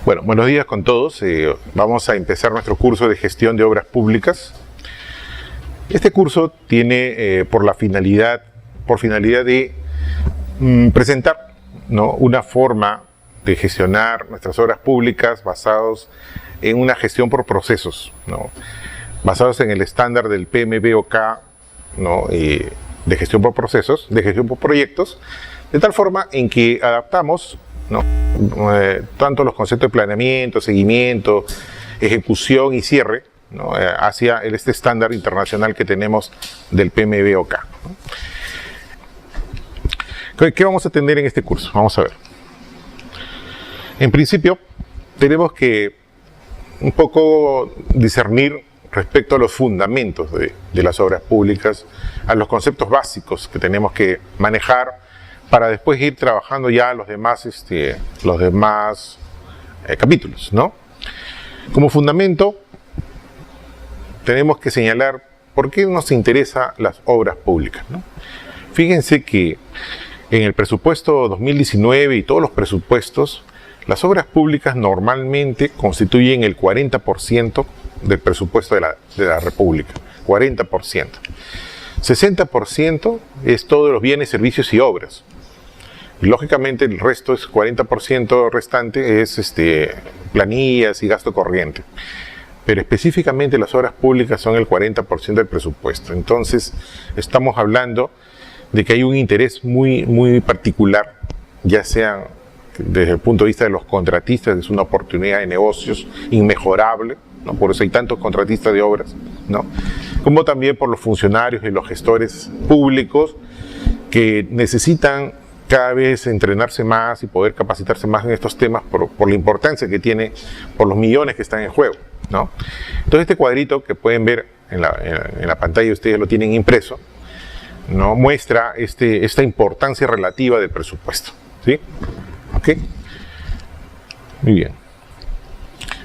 Bueno, buenos días con todos. Vamos a empezar nuestro curso de gestión de obras públicas. Este curso tiene por finalidad de presentar, ¿no?, una forma de gestionar nuestras obras públicas basados en una gestión por procesos, ¿no?, basados en el estándar del PMBOK, ¿no?, de gestión por procesos, de gestión por proyectos, de tal forma en que adaptamos, ¿no?, tanto los conceptos de planeamiento, seguimiento, ejecución y cierre, ¿no?, hacia este estándar internacional que tenemos del PMBOK, ¿no? ¿Qué vamos a tener en este curso? Vamos a ver. En principio, tenemos que un poco discernir respecto a los fundamentos de las obras públicas, a los conceptos básicos que tenemos que manejar para después ir trabajando ya los demás capítulos, ¿no? Como fundamento, tenemos que señalar por qué nos interesan las obras públicas, ¿no? Fíjense que en el presupuesto 2019 y todos los presupuestos, las obras públicas normalmente constituyen el 40% del presupuesto de la República, 40%. 60% es todos los bienes, servicios y obras. Y lógicamente el resto, es 40% restante, es planillas y gasto corriente. Pero específicamente las obras públicas son el 40% del presupuesto. Entonces estamos hablando de que hay un interés muy particular, ya sea desde el punto de vista de los contratistas, es una oportunidad de negocios inmejorable, ¿no? Por eso hay tantos contratistas de obras, ¿no?, como también por los funcionarios y los gestores públicos que necesitan cada vez entrenarse más y poder capacitarse más en estos temas por la importancia que tiene, por los millones que están en juego, ¿no? Entonces este cuadrito que pueden ver en la pantalla, ustedes lo tienen impreso, ¿no?, muestra esta importancia relativa del presupuesto, ¿sí? ¿Ok? Muy bien.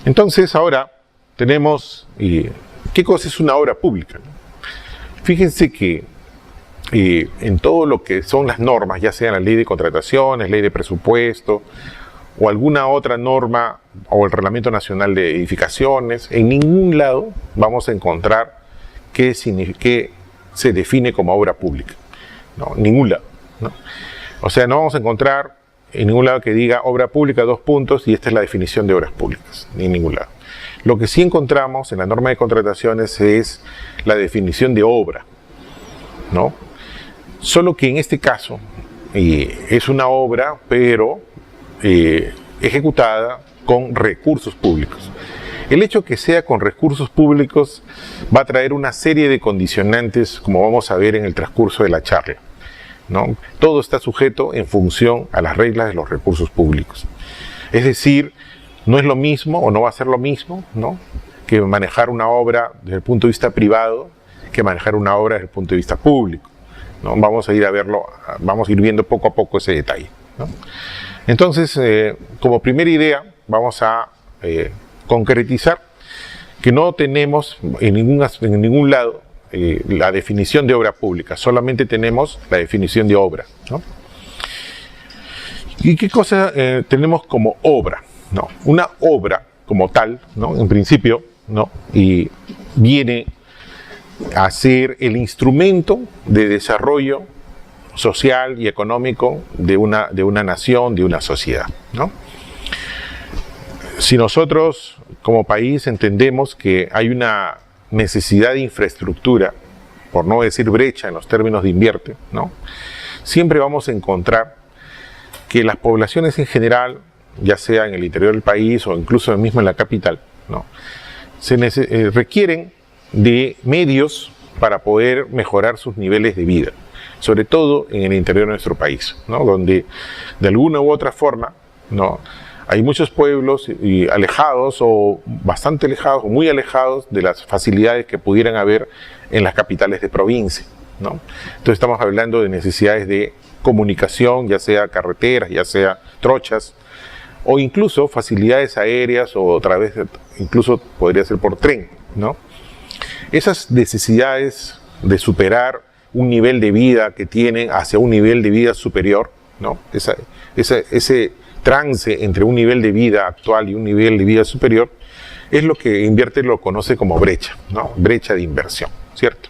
Entonces ahora tenemos, ¿qué cosa es una obra pública? Fíjense que en todo lo que son las normas, ya sea la ley de contrataciones, ley de presupuesto o alguna otra norma o el Reglamento Nacional de Edificaciones, en ningún lado vamos a encontrar qué se define como obra pública. No, en ningún lado, ¿no? O sea, no vamos a encontrar en ningún lado que diga obra pública, 2 puntos, y esta es la definición de obras públicas, ni en ningún lado. Lo que sí encontramos en la norma de contrataciones es la definición de obra, ¿no? Solo que en este caso es una obra, pero ejecutada con recursos públicos. El hecho que sea con recursos públicos va a traer una serie de condicionantes, como vamos a ver en el transcurso de la charla, ¿no? Todo está sujeto en función a las reglas de los recursos públicos. Es decir, no es lo mismo o no va a ser lo mismo, ¿no?, que manejar una obra desde el punto de vista privado que manejar una obra desde el punto de vista público, ¿no? Vamos a ir viendo poco a poco ese detalle, ¿no? Entonces, como primera idea, vamos a concretizar que no tenemos en ningún lado la definición de obra pública, solamente tenemos la definición de obra, ¿no? ¿Y qué cosa tenemos como obra? No, una obra como tal, ¿no?, en principio, ¿no?, y viene a ser el instrumento de desarrollo social y económico de una nación, de una sociedad, ¿no? Si nosotros como país entendemos que hay una necesidad de infraestructura, por no decir brecha en los términos de invierte, ¿no?, siempre vamos a encontrar que las poblaciones en general, ya sea en el interior del país o incluso mismo en la capital, ¿no?, requieren de medios para poder mejorar sus niveles de vida, sobre todo en el interior de nuestro país, ¿no?, donde de alguna u otra forma, ¿no?, hay muchos pueblos alejados o bastante alejados o muy alejados de las facilidades que pudieran haber en las capitales de provincia, ¿no? Entonces estamos hablando de necesidades de comunicación, ya sea carreteras, ya sea trochas, o incluso facilidades aéreas o a través incluso podría ser por tren, ¿no? Esas necesidades de superar un nivel de vida que tienen hacia un nivel de vida superior, ¿no?, ese trance entre un nivel de vida actual y un nivel de vida superior, es lo que Invierte lo conoce como brecha, ¿no? Brecha de inversión, ¿cierto?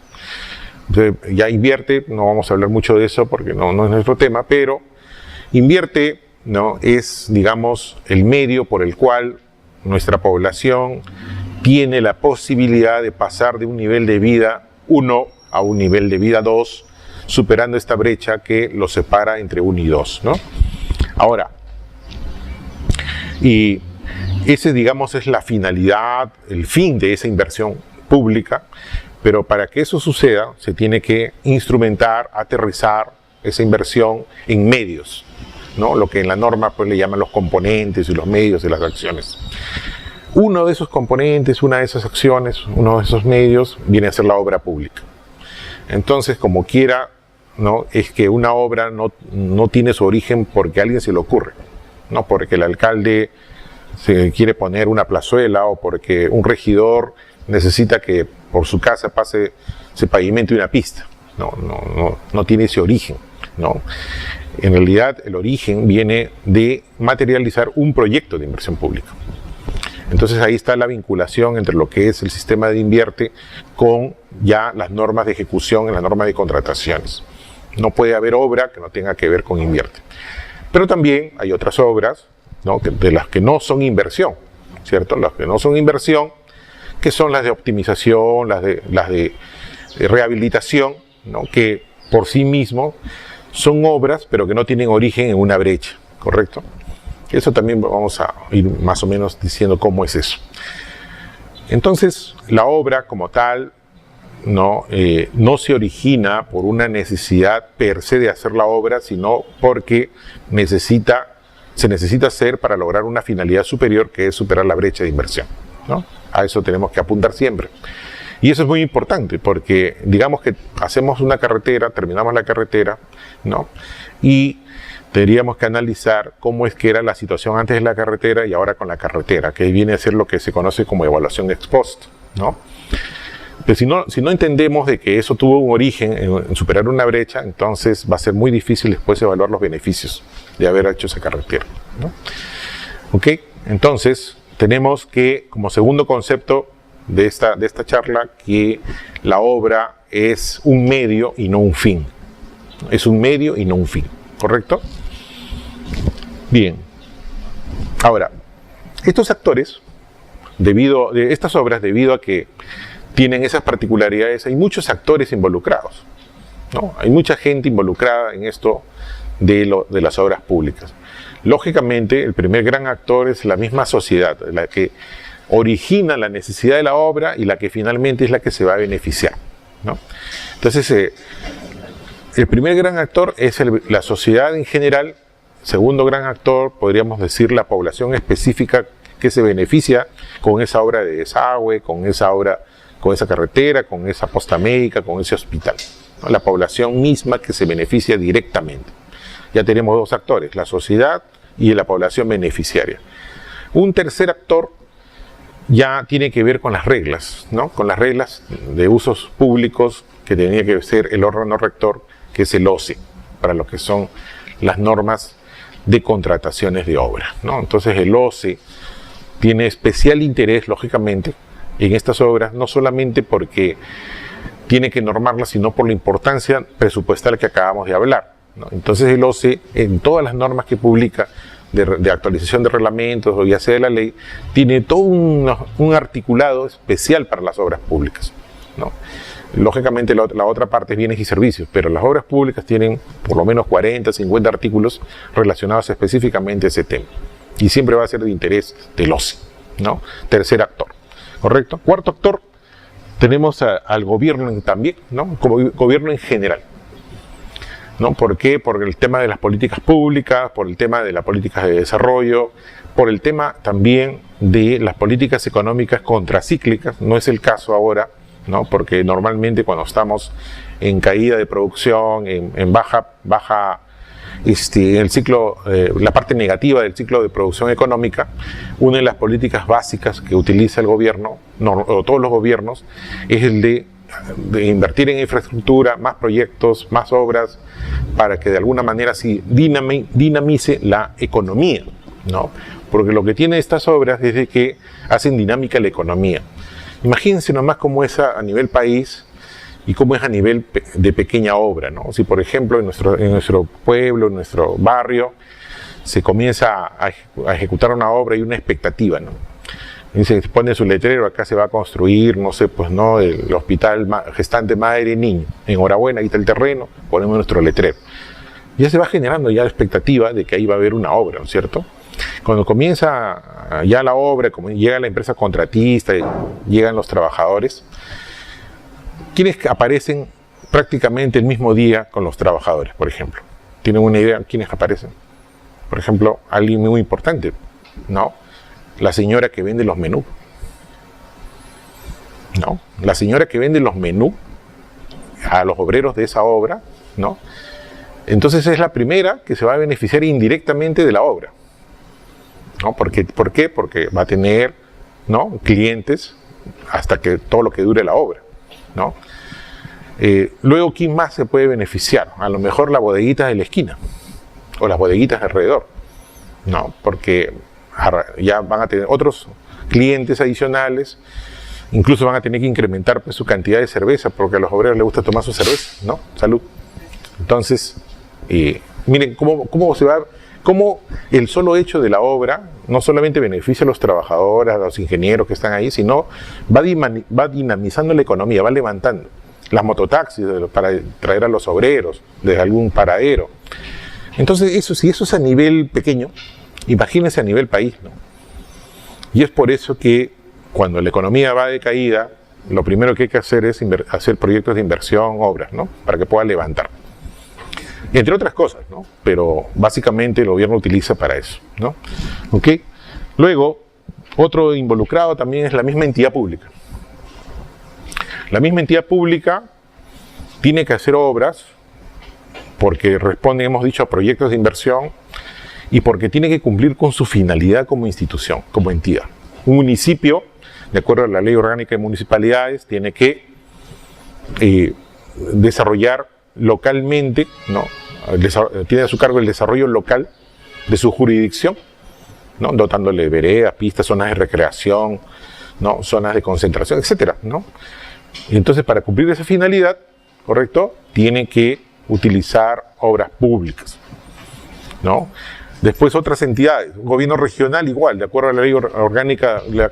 Entonces, ya Invierte, no vamos a hablar mucho de eso porque no es nuestro tema, pero Invierte, ¿no?, es, digamos, el medio por el cual nuestra población tiene la posibilidad de pasar de un nivel de vida 1 a un nivel de vida 2, superando esta brecha que los separa entre 1 y 2, ¿no? Ahora, y ese, digamos, es la finalidad, el fin de esa inversión pública, pero para que eso suceda se tiene que instrumentar, aterrizar esa inversión en medios, ¿no? Lo que en la norma pues le llaman los componentes y los medios de las acciones. Uno de esos componentes, una de esas acciones, uno de esos medios viene a ser la obra pública. Entonces, como quiera, ¿no?, es que una obra no tiene su origen porque a alguien se le ocurre, no porque el alcalde se quiere poner una plazuela o porque un regidor necesita que por su casa se pavimente una pista. No tiene ese origen, ¿no? En realidad, el origen viene de materializar un proyecto de inversión pública. Entonces ahí está la vinculación entre lo que es el sistema de Invierte con ya las normas de ejecución y las normas de contrataciones. No puede haber obra que no tenga que ver con Invierte. Pero también hay otras obras, ¿no?, de las que no son inversión, ¿cierto? Las que no son inversión, que son las de optimización, las de rehabilitación, ¿no?, que por sí mismo son obras, pero que no tienen origen en una brecha, ¿correcto? Eso también vamos a ir más o menos diciendo cómo es eso. Entonces, la obra como tal no se origina por una necesidad per se de hacer la obra, sino porque se necesita hacer para lograr una finalidad superior, que es superar la brecha de inversión, ¿no? A eso tenemos que apuntar siempre. Y eso es muy importante porque digamos que hacemos una carretera, terminamos la carretera, ¿no?, y tendríamos que analizar cómo es que era la situación antes de la carretera y ahora con la carretera, que viene a ser lo que se conoce como evaluación ex post, ¿no? Pero si no entendemos de que eso tuvo un origen en superar una brecha, entonces va a ser muy difícil después evaluar los beneficios de haber hecho esa carretera, ¿no? ¿Ok? Entonces, tenemos que, como segundo concepto de esta charla, que la obra es un medio y no un fin. Es un medio y no un fin, ¿correcto? Bien. Ahora, estos actores, estas obras, debido a que tienen esas particularidades, hay muchos actores involucrados, ¿no? Hay mucha gente involucrada en esto de las obras públicas. Lógicamente, el primer gran actor es la misma sociedad, la que origina la necesidad de la obra y la que finalmente es la que se va a beneficiar, ¿no? Entonces, el primer gran actor es la sociedad en general. Segundo gran actor, podríamos decir, la población específica que se beneficia con esa obra de desagüe, con esa carretera, con esa posta médica, con ese hospital, ¿no? La población misma que se beneficia directamente. Ya tenemos dos actores, la sociedad y la población beneficiaria. Un tercer actor ya tiene que ver con las reglas, ¿no?, con las reglas de usos públicos que tenía que ser el órgano rector, que es el OCE, para lo que son las normas de contrataciones de obra, ¿no? Entonces el OCE tiene especial interés, lógicamente, en estas obras, no solamente porque tiene que normarlas, sino por la importancia presupuestal que acabamos de hablar, ¿no? Entonces el OCE, en todas las normas que publica de actualización de reglamentos o ya sea de la ley, tiene todo un articulado especial para las obras públicas, ¿no? Lógicamente la otra parte es bienes y servicios, pero las obras públicas tienen por lo menos 40, 50 artículos relacionados específicamente a ese tema. Y siempre va a ser de interés del OCE, ¿no? Tercer actor, ¿correcto? Cuarto actor, tenemos al gobierno también, ¿no? Como gobierno en general, ¿no? ¿Por qué? Por el tema de las políticas públicas, por el tema de las políticas de desarrollo, por el tema también de las políticas económicas contracíclicas. No es el caso ahora, ¿no? Porque normalmente cuando estamos en caída de producción, en baja el ciclo, la parte negativa del ciclo de producción económica, una de las políticas básicas que utiliza el gobierno, o todos los gobiernos, es el de invertir en infraestructura, más proyectos, más obras, para que de alguna manera sí dinamice la economía, ¿no? Porque lo que tiene estas obras es de que hacen dinámica la economía. Imagínense nomás cómo es a nivel país y cómo es a nivel de pequeña obra, ¿no? Si, por ejemplo, en nuestro pueblo, en nuestro barrio, se comienza a ejecutar una obra y una expectativa, ¿no? Y se pone su letrero, acá se va a construir, no sé, pues, ¿no? El hospital gestante madre y niño. Enhorabuena, ahí está el terreno, ponemos nuestro letrero. Ya se va generando ya la expectativa de que ahí va a haber una obra, ¿no es cierto? Cuando comienza ya la obra, como llega la empresa contratista, llegan los trabajadores, ¿quiénes aparecen prácticamente el mismo día con los trabajadores, por ejemplo? ¿Tienen una idea quiénes aparecen? Por ejemplo, alguien muy importante, ¿no? La señora que vende los menús, ¿no? La señora que vende los menús a los obreros de esa obra, ¿no? Entonces es la primera que se va a beneficiar indirectamente de la obra, ¿no? ¿Por qué? Porque va a tener, ¿no?, clientes hasta que todo lo que dure la obra, ¿no? Luego, ¿quién más se puede beneficiar? A lo mejor la bodeguita de la esquina o las bodeguitas de alrededor, ¿no? Porque ya van a tener otros clientes adicionales, incluso van a tener que incrementar, pues, su cantidad de cerveza, porque a los obreros les gusta tomar su cerveza, ¿no? Salud. Entonces, miren cómo se va, cómo el solo hecho de la obra no solamente beneficia a los trabajadores, a los ingenieros que están ahí, sino va dinamizando la economía, va levantando las mototaxis para traer a los obreros desde algún paradero. Entonces, si eso es a nivel pequeño, imagínense a nivel país, ¿no? Y es por eso que cuando la economía va de caída, lo primero que hay que hacer es hacer proyectos de inversión, obras, ¿no? Para que pueda levantar. Entre otras cosas, ¿no? Pero básicamente el gobierno utiliza para eso, ¿no? ¿Ok? Luego, otro involucrado también es la misma entidad pública. La misma entidad pública tiene que hacer obras porque responde, hemos dicho, a proyectos de inversión y porque tiene que cumplir con su finalidad como institución, como entidad. Un municipio, de acuerdo a la Ley Orgánica de Municipalidades, tiene que desarrollar localmente, ¿no? Tiene a su cargo el desarrollo local de su jurisdicción, ¿no? Dotándole veredas, pistas, zonas de recreación, ¿no? Zonas de concentración, etcétera, ¿no? Y entonces, para cumplir esa finalidad, ¿correcto?, tiene que utilizar obras públicas, ¿no? Después, otras entidades, un gobierno regional igual, de acuerdo a la ley orgánica, de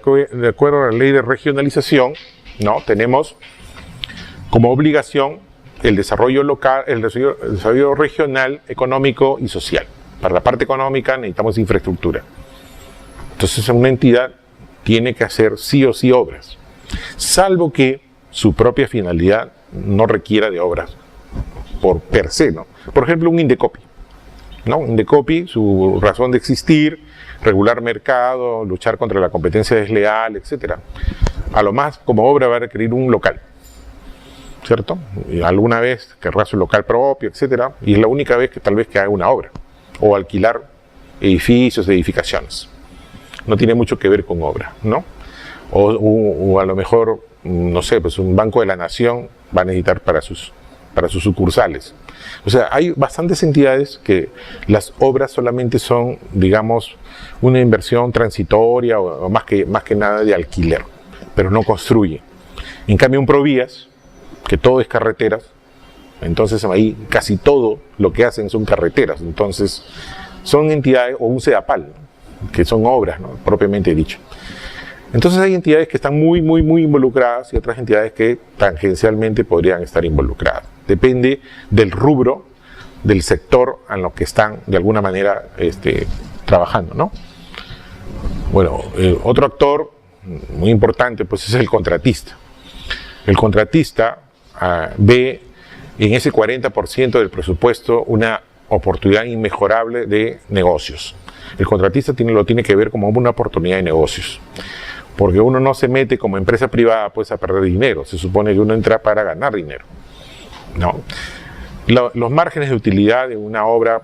acuerdo a la ley de regionalización, ¿no? Tenemos como obligación el desarrollo local, el desarrollo regional, económico y social. Para la parte económica necesitamos infraestructura. Entonces, una entidad tiene que hacer sí o sí obras, salvo que su propia finalidad no requiera de obras por per se, ¿no? Por ejemplo, un Indecopi, ¿no? Un Indecopi, su razón de existir, regular mercado, luchar contra la competencia desleal, etcétera. A lo más, como obra, va a requerir un local, ¿cierto? Y alguna vez querrá su local propio, etcétera, y es la única vez que tal vez que haga una obra, o alquilar edificios, edificaciones. No tiene mucho que ver con obra, ¿no? O a lo mejor, no sé, pues un Banco de la Nación va a necesitar para sus sucursales. O sea, hay bastantes entidades que las obras solamente son, digamos, una inversión transitoria o más que nada de alquiler, pero no construye. En cambio, un Provías, que todo es carreteras, entonces ahí casi todo lo que hacen son carreteras. Entonces, son entidades, o un CEDAPAL, ¿no?, que son obras, ¿no?, propiamente dicho. Entonces hay entidades que están muy involucradas y otras entidades que tangencialmente podrían estar involucradas. Depende del rubro, del sector en lo que están de alguna manera trabajando, ¿no? Bueno, otro actor muy importante, pues, es el contratista. El contratista ve en ese 40% del presupuesto una oportunidad inmejorable de negocios. El contratista lo tiene que ver como una oportunidad de negocios. Porque uno no se mete como empresa privada, pues, a perder dinero. Se supone que uno entra para ganar dinero, ¿no? Los márgenes de utilidad de una obra,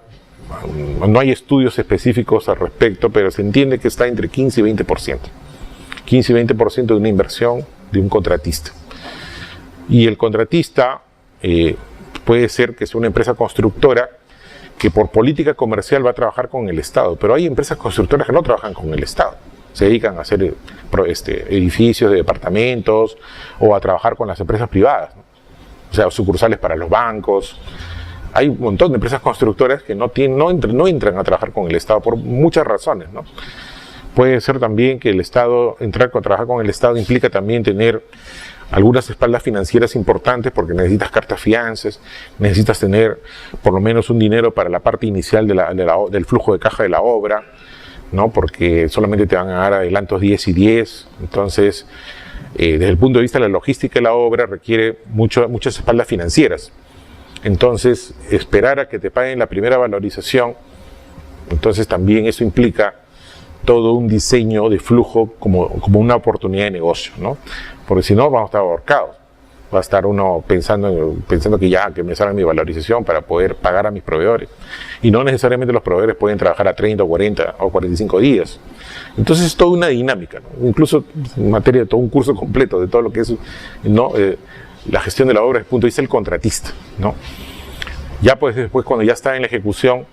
no hay estudios específicos al respecto, pero se entiende que está entre 15 y 20%. 15 y 20% de una inversión de un contratista. Y el contratista puede ser que sea una empresa constructora que por política comercial va a trabajar con el Estado, pero hay empresas constructoras que no trabajan con el Estado, se dedican a hacer edificios de departamentos o a trabajar con las empresas privadas, ¿no? O sea, sucursales para los bancos. Hay un montón de empresas constructoras que no entran a trabajar con el Estado por muchas razones, ¿no? Puede ser también que el Estado, entrar a trabajar con el Estado implica también tener algunas espaldas financieras importantes porque necesitas cartas fianzas, necesitas tener por lo menos un dinero para la parte inicial del flujo de caja de la obra, ¿no? Porque solamente te van a dar adelantos 10 y 10, entonces desde el punto de vista de la logística de la obra requiere muchas espaldas financieras. Entonces, esperar a que te paguen la primera valorización, entonces también eso implica todo un diseño de flujo como una oportunidad de negocio, ¿no? Porque si no, vamos a estar ahorcados. Va a estar uno pensando que me salga mi valorización para poder pagar a mis proveedores. Y no necesariamente los proveedores pueden trabajar a 30 o 40 o 45 días. Entonces es toda una dinámica, ¿no? Incluso en materia de todo un curso completo de todo lo que es, ¿no? La gestión de la obra desde el punto de vista del contratista, ¿no? Ya pues después, cuando ya está en la ejecución,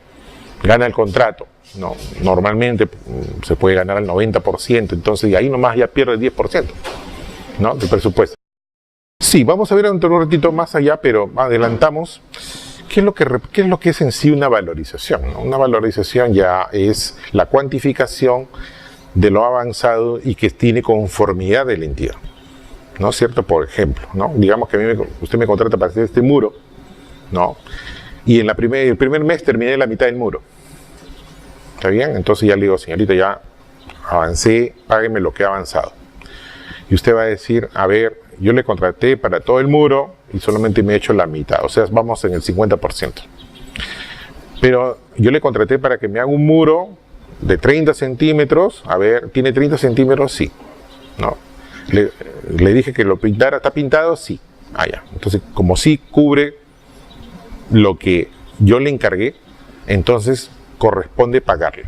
gana el contrato, ¿no? Normalmente se puede ganar al 90%, entonces y ahí nomás ya pierde el 10%, ¿no? Del presupuesto. Sí, vamos a ver un ratito más allá, pero adelantamos qué es lo que es en sí una valorización, ¿no? Una valorización ya es la cuantificación de lo avanzado y que tiene conformidad de la entidad, ¿no es cierto? Por ejemplo, ¿no? Digamos que usted me contrata para hacer este muro, ¿no? Y en el primer mes terminé la mitad del muro. ¿Está bien? Entonces ya le digo, señorita, ya avancé, págueme lo que ha avanzado. Y usted va a decir, a ver, yo le contraté para todo el muro y solamente me he hecho la mitad, o sea, vamos en el 50%. Pero yo le contraté para que me haga un muro de 30 centímetros, a ver, ¿tiene 30 centímetros? Sí. ¿No? Le dije que lo pintara, ¿está pintado? Sí. Ah, ya. Entonces, como sí cubre lo que yo le encargué, entonces corresponde pagarle.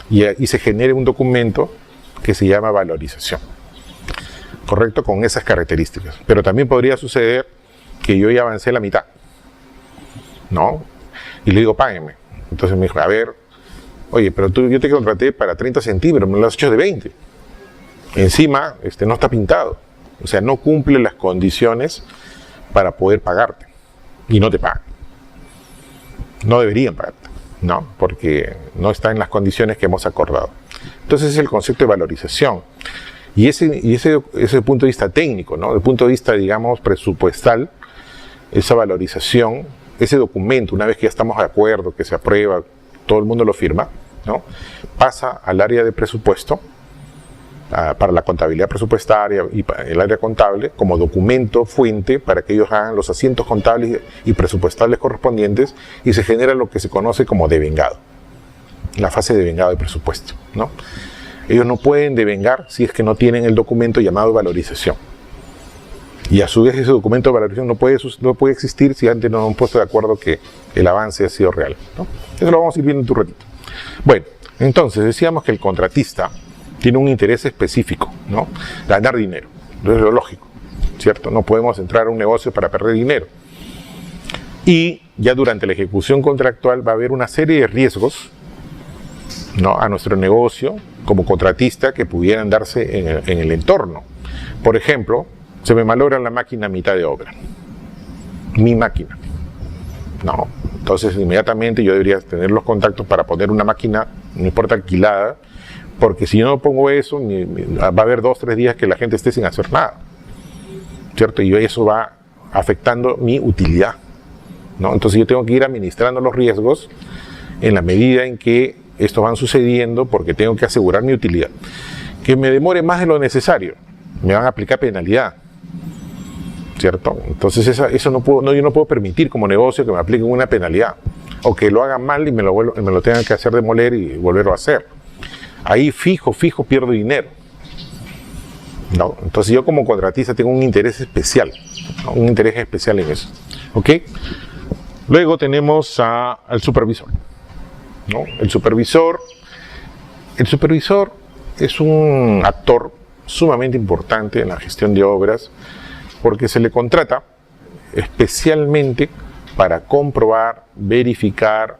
Y se genere un documento que se llama valorización. ¿Correcto? Con esas características. Pero también podría suceder que yo ya avancé la mitad, ¿no? Y le digo, págueme. Entonces me dijo, a ver, oye, pero yo te contraté para 30 centímetros, me lo has hecho de 20. Encima, no está pintado. O sea, no cumple las condiciones para poder pagarte. Y no te pagan. No deberían pagarte, ¿no? Porque no está en las condiciones que hemos acordado. Entonces es el concepto de valorización. Y ese punto de vista técnico, ¿no? Desde el punto de vista, digamos, presupuestal, esa valorización, ese documento, una vez que ya estamos de acuerdo, que se aprueba, todo el mundo lo firma, ¿no? Pasa al área de presupuesto, para la contabilidad presupuestaria y para el área contable, como documento fuente para que ellos hagan los asientos contables y presupuestales correspondientes y se genera lo que se conoce como devengado, la fase de devengado de presupuesto, ¿no? Ellos no pueden devengar si es que no tienen el documento llamado valorización. Y a su vez ese documento de valorización no puede existir si antes no han puesto de acuerdo que el avance ha sido real, ¿no? Eso lo vamos a ir viendo en un ratito. Bueno, entonces decíamos que el contratista tiene un interés específico, ¿no? Ganar dinero. Eso es lo lógico, ¿cierto? No podemos entrar a un negocio para perder dinero. Y ya durante la ejecución contractual va a haber una serie de riesgos, ¿no? A nuestro negocio como contratista que pudieran darse en el entorno. Por ejemplo, se me malogra la máquina a mitad de obra. Mi máquina. No. Entonces, inmediatamente yo debería tener los contactos para poner una máquina, no importa alquilada, porque si yo no pongo eso, va a haber 2 o 3 días que la gente esté sin hacer nada, ¿cierto? Y eso va afectando mi utilidad, ¿no? Entonces yo tengo que ir administrando los riesgos en la medida en que estos van sucediendo, porque tengo que asegurar mi utilidad. Que me demore más de lo necesario, me van a aplicar penalidad, ¿cierto? Entonces yo no puedo permitir como negocio que me apliquen una penalidad, o que lo hagan mal y me lo tengan que hacer demoler y volverlo a hacer. Ahí fijo pierdo dinero, ¿no? Entonces yo como contratista tengo un interés especial, ¿no? Un interés especial en eso, ¿ok? Luego tenemos al supervisor, ¿no? El supervisor es un actor sumamente importante en la gestión de obras porque se le contrata especialmente para comprobar, verificar,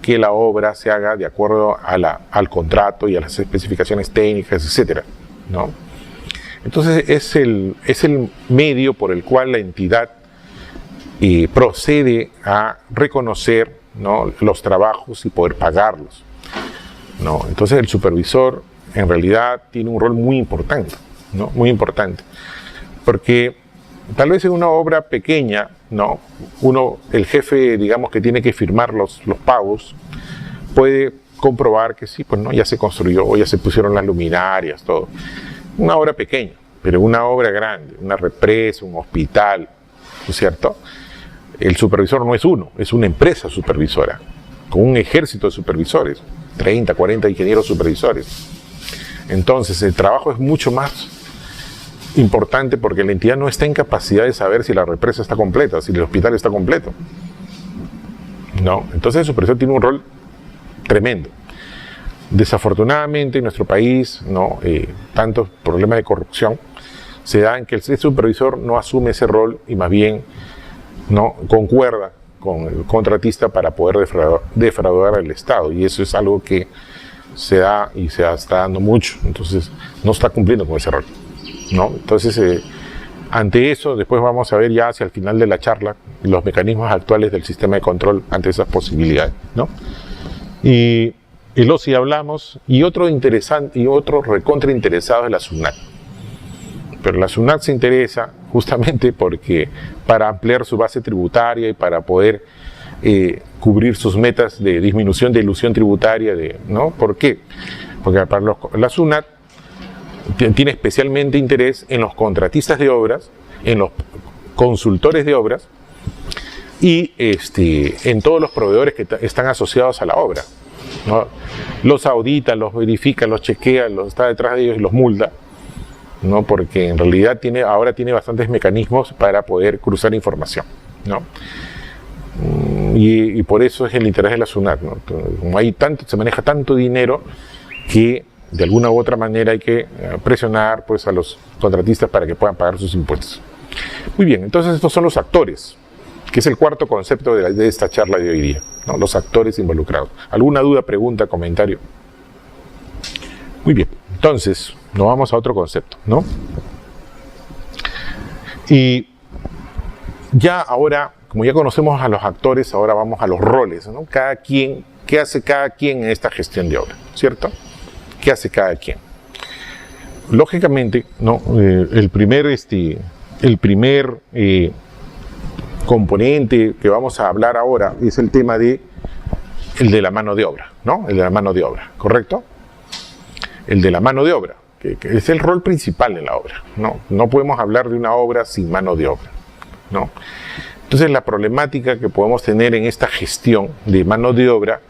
que la obra se haga de acuerdo al contrato y a las especificaciones técnicas, etcétera, ¿no? Entonces es el medio por el cual la entidad procede a reconocer, ¿no?, los trabajos y poder pagarlos, ¿no? Entonces el supervisor en realidad tiene un rol muy importante, ¿no? Muy importante, porque tal vez en una obra pequeña, ¿no?, el jefe, digamos, que tiene que firmar los pagos, puede comprobar que sí, pues no, ya se construyó, ya se pusieron las luminarias, todo. Una obra pequeña, pero una obra grande, una represa, un hospital, ¿no es cierto? El supervisor no es uno, es una empresa supervisora, con un ejército de supervisores, 30, 40 ingenieros supervisores. Entonces el trabajo es mucho más importante porque la entidad no está en capacidad de saber si la represa está completa, si el hospital está completo. No, entonces el supervisor tiene un rol tremendo. Desafortunadamente en nuestro país, ¿no?, tantos problemas de corrupción se da en que el supervisor no asume ese rol y más bien, ¿no?, concuerda con el contratista para poder defraudar al Estado, y eso es algo que se da y se está dando mucho. Entonces no está cumpliendo con ese rol, ¿no? Entonces ante eso después vamos a ver ya hacia el final de la charla los mecanismos actuales del sistema de control ante esas posibilidades, ¿no? Y luego si hablamos, y otro interesante y otro recontra interesado es la SUNAT. Pero la SUNAT se interesa justamente porque para ampliar su base tributaria y para poder cubrir sus metas de disminución de ilusión tributaria, ¿no? ¿Por qué? Porque para la SUNAT tiene especialmente interés en los contratistas de obras, en los consultores de obras y en todos los proveedores que están asociados a la obra, ¿no? Los audita, los verifica, los chequea, está detrás de ellos y los multa, ¿no? Porque en realidad ahora tiene bastantes mecanismos para poder cruzar información, ¿no? Y por eso es el interés de la SUNAT, ¿no? Como se maneja tanto dinero que de alguna u otra manera hay que presionar, pues, a los contratistas para que puedan pagar sus impuestos. Muy bien, entonces estos son los actores, que es el cuarto concepto de esta charla de hoy día, ¿no? Los actores involucrados. ¿Alguna duda, pregunta, comentario? Muy bien, entonces nos vamos a otro concepto, ¿no? Y ya ahora, como ya conocemos a los actores, ahora vamos a los roles, ¿no? Cada quien, ¿qué hace cada quien en esta gestión de obra? ¿Cierto? ¿Qué hace cada quien? Lógicamente, ¿no? El primer componente que vamos a hablar ahora es el tema el de la mano de obra, ¿no? El de la mano de obra, ¿correcto? El de la mano de obra, que es el rol principal en la obra, ¿no? No podemos hablar de una obra sin mano de obra, ¿no? Entonces la problemática que podemos tener en esta gestión de mano de obra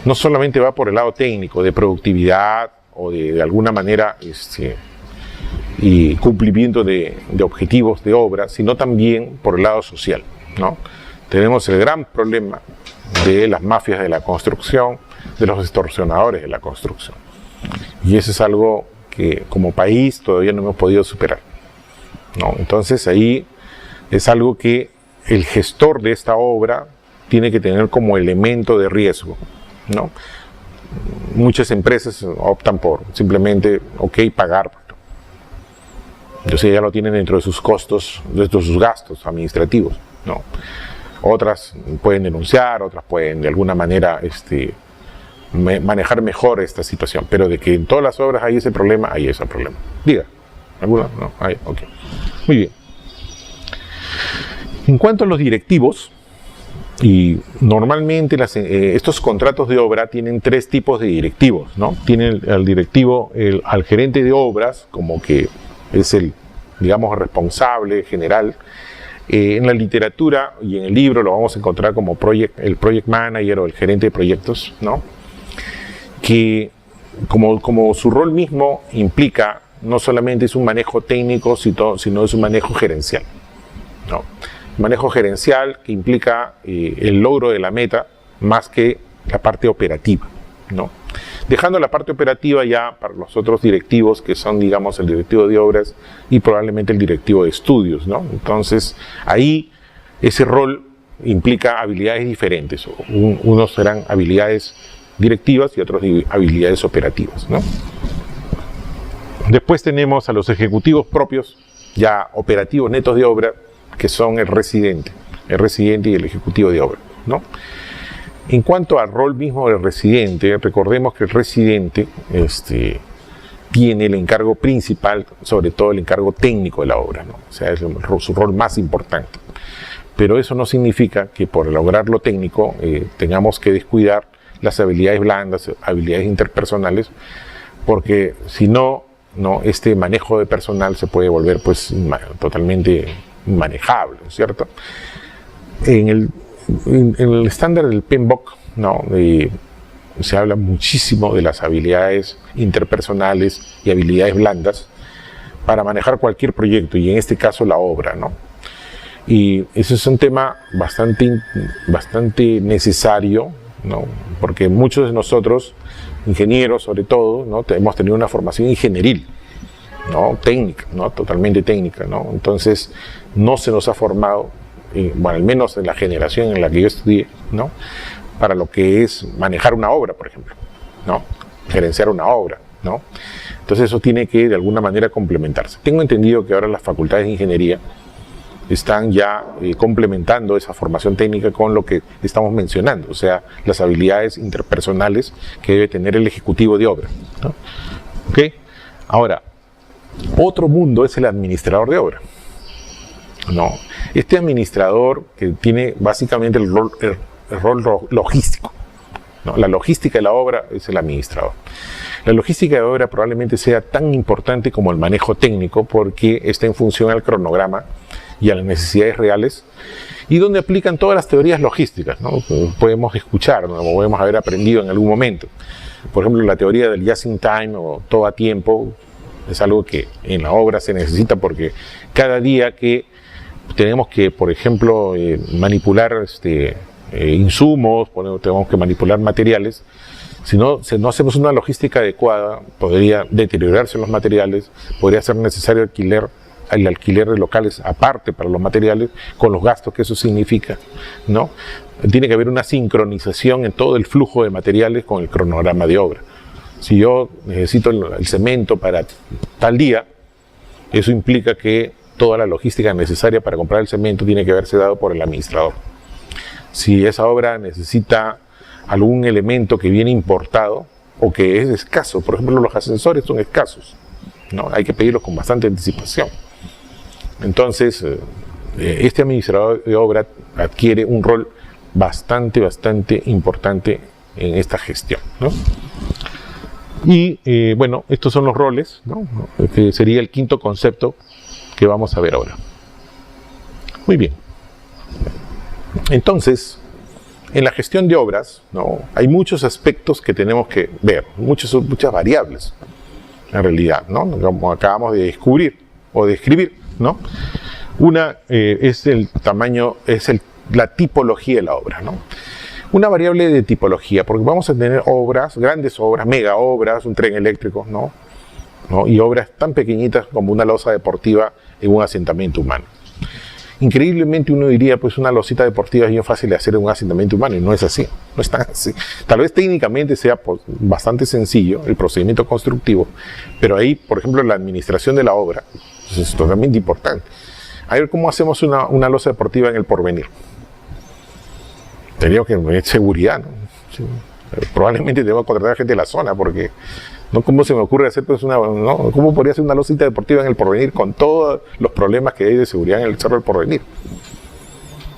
no solamente va por el lado técnico, de productividad o de alguna manera y cumplimiento de objetivos de obra, sino también por el lado social, ¿no? Tenemos el gran problema de las mafias de la construcción, de los extorsionadores de la construcción. Y eso es algo que como país todavía no hemos podido superar, ¿no? Entonces ahí es algo que el gestor de esta obra tiene que tener como elemento de riesgo, ¿no? Muchas empresas optan por simplemente, pagar. Entonces ya lo tienen dentro de sus costos, dentro de sus gastos administrativos, ¿no? Otras pueden denunciar, otras pueden de alguna manera manejar mejor esta situación, pero de que en todas las obras hay ese problema, hay ese problema. Diga, ¿alguna? No, hay, ok. Muy bien. En cuanto a los directivos, y normalmente estos contratos de obra tienen tres tipos de directivos, ¿no? Tienen al directivo, al gerente de obras, como que es el, digamos, responsable general. En la literatura y en el libro lo vamos a encontrar como el project manager o el gerente de proyectos, ¿no? Que como su rol mismo implica, no solamente es un manejo técnico, sino es un manejo gerencial, ¿no? Manejo gerencial que implica el logro de la meta más que la parte operativa, ¿no? Dejando la parte operativa ya para los otros directivos que son, digamos, el directivo de obras y probablemente el directivo de estudios, ¿no? Entonces ahí ese rol implica habilidades diferentes. Unos serán habilidades directivas y otros habilidades operativas, ¿no? Después tenemos a los ejecutivos propios, ya operativos netos de obra, que son el residente y el ejecutivo de obra, ¿no? En cuanto al rol mismo del residente, recordemos que el residente tiene el encargo principal, sobre todo el encargo técnico de la obra, ¿no? O sea, es su rol más importante. Pero eso no significa que por lograr lo técnico tengamos que descuidar las habilidades blandas, habilidades interpersonales, porque si no, este manejo de personal se puede volver pues totalmente inmanejable, ¿cierto? En el estándar del PMBOK, ¿no? Se habla muchísimo de las habilidades interpersonales y habilidades blandas para manejar cualquier proyecto, y en este caso la obra, ¿no? Y ese es un tema bastante necesario, ¿no? Porque muchos de nosotros, ingenieros sobre todo, ¿no? Hemos tenido una formación ingenieril, ¿no? Técnica, ¿no? Totalmente técnica, ¿no? Entonces no se nos ha formado, bueno, al menos en la generación en la que yo estudié, ¿no? Para lo que es manejar una obra, por ejemplo, ¿no? Gerenciar una obra, ¿no? Entonces eso tiene que de alguna manera complementarse. Tengo entendido que ahora las facultades de ingeniería están ya complementando esa formación técnica con lo que estamos mencionando, o sea, las habilidades interpersonales que debe tener el ejecutivo de obra, ¿no? ¿Okay? Ahora, otro mundo es el administrador de obra, ¿no? Este administrador que tiene básicamente el rol logístico, ¿no? La logística de la obra es el administrador. La logística de obra probablemente sea tan importante como el manejo técnico, porque está en función al cronograma y a las necesidades reales, y donde aplican todas las teorías logísticas, ¿no? Podemos escuchar, ¿no? O podemos haber aprendido en algún momento. Por ejemplo, la teoría del just in time o todo a tiempo es algo que en la obra se necesita, porque cada día que tenemos que, por ejemplo, manipular insumos, tenemos que manipular materiales, si no hacemos una logística adecuada, podría deteriorarse los materiales, podría ser necesario el alquiler de locales aparte para los materiales, con los gastos que eso significa, ¿no? Tiene que haber una sincronización en todo el flujo de materiales con el cronograma de obra. Si yo necesito el cemento para tal día, eso implica que toda la logística necesaria para comprar el cemento tiene que haberse dado por el administrador. Si esa obra necesita algún elemento que viene importado o que es escaso, por ejemplo, los ascensores son escasos, ¿no? Hay que pedirlos con bastante anticipación. Entonces, este administrador de obra adquiere un rol bastante importante en esta gestión, ¿no? Y bueno, estos son los roles, ¿no? Que sería el quinto concepto que vamos a ver ahora. Muy bien. Entonces, en la gestión de obras, ¿no? Hay muchos aspectos que tenemos que ver, muchas variables, en realidad, ¿no? Como acabamos de descubrir o describir, ¿no? Una es el tamaño, la tipología de la obra, ¿no? Una variable de tipología, porque vamos a tener obras, grandes obras, mega obras, un tren eléctrico, ¿no? Y obras tan pequeñitas como una losa deportiva en un asentamiento humano. Increíblemente uno diría, pues una losita deportiva es bien fácil de hacer en un asentamiento humano, y no es así, no es tan así. Tal vez técnicamente sea bastante sencillo el procedimiento constructivo, pero ahí, por ejemplo, la administración de la obra es totalmente importante. A ver cómo hacemos una losa deportiva en el Porvenir. Tenía que tener seguridad, ¿no? Sí. Probablemente tengo que contratar gente de la zona, porque ¿no? ¿Cómo se me ocurre hacer pues ¿no? ¿Cómo podría hacer una losita deportiva en el Porvenir con todos los problemas que hay de seguridad en el Cerro del Porvenir?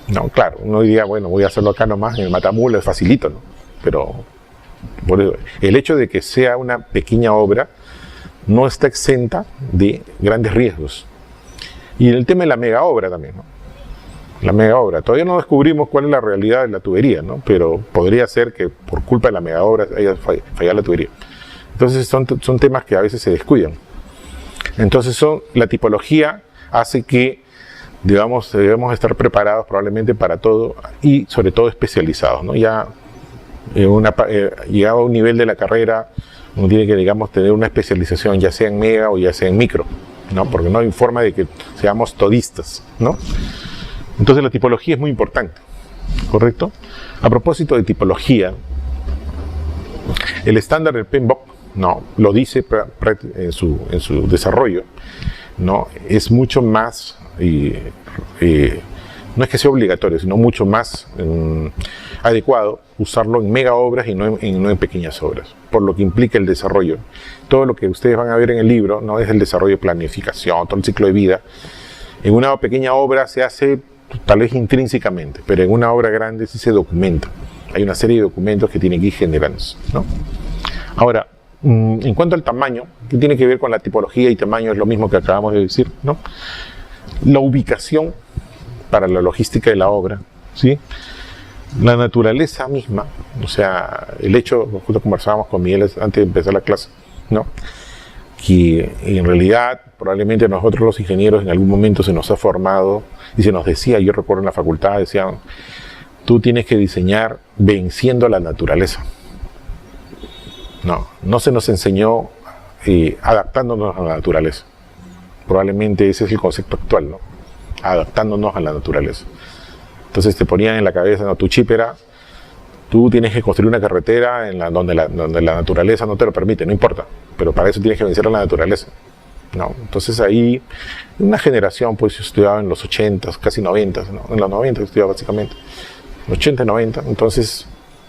No, claro, uno diría, bueno, voy a hacerlo acá nomás en el Matamulo, es facilito, ¿no? Pero el hecho de que sea una pequeña obra no está exenta de grandes riesgos. Y el tema de la mega obra también, ¿no? La mega obra, todavía no descubrimos cuál es la realidad de la tubería, ¿no? Pero podría ser que por culpa de la mega obra haya fallado la tubería. Entonces son temas que a veces se descuidan. Entonces la tipología hace que debemos estar preparados probablemente para todo, y sobre todo especializados, ¿no? Ya llegado a un nivel de la carrera, uno tiene que, digamos, tener una especialización, ya sea en mega o ya sea en micro, ¿no? Porque no hay forma de que seamos todistas, ¿no? Entonces la tipología es muy importante, ¿correcto? A propósito de tipología, el estándar del PMBOK, no, lo dice en su desarrollo, no, es mucho más, no es que sea obligatorio, sino mucho más adecuado usarlo en mega obras y no en pequeñas obras, por lo que implica el desarrollo. Todo lo que ustedes van a ver en el libro, no, es el desarrollo de planificación, todo el ciclo de vida. En una pequeña obra se hace tal vez intrínsecamente, pero en una obra grande sí se documenta. Hay una serie de documentos que tienen que ir generándose, ¿no? Ahora, en cuanto al tamaño, que tiene que ver con la tipología y tamaño, es lo mismo que acabamos de decir, ¿no? La ubicación para la logística de la obra, ¿sí? La naturaleza misma, o sea, el hecho, justo conversábamos con Miguel antes de empezar la clase, ¿no? Que en realidad probablemente nosotros los ingenieros en algún momento se nos ha formado y se nos decía, yo recuerdo en la facultad, decían, tú tienes que diseñar venciendo a la naturaleza. No se nos enseñó adaptándonos a la naturaleza. Probablemente ese es el concepto actual, ¿no? Adaptándonos a la naturaleza. Entonces te ponían en la cabeza, no, tu chip era, tú tienes que construir una carretera donde la naturaleza no te lo permite, no importa, pero para eso tienes que vencer a la naturaleza. No, entonces ahí, una generación, pues yo estudiaba en los 80s, casi 90s, ¿no? En los 90 estudiaba básicamente, 80, 90, entonces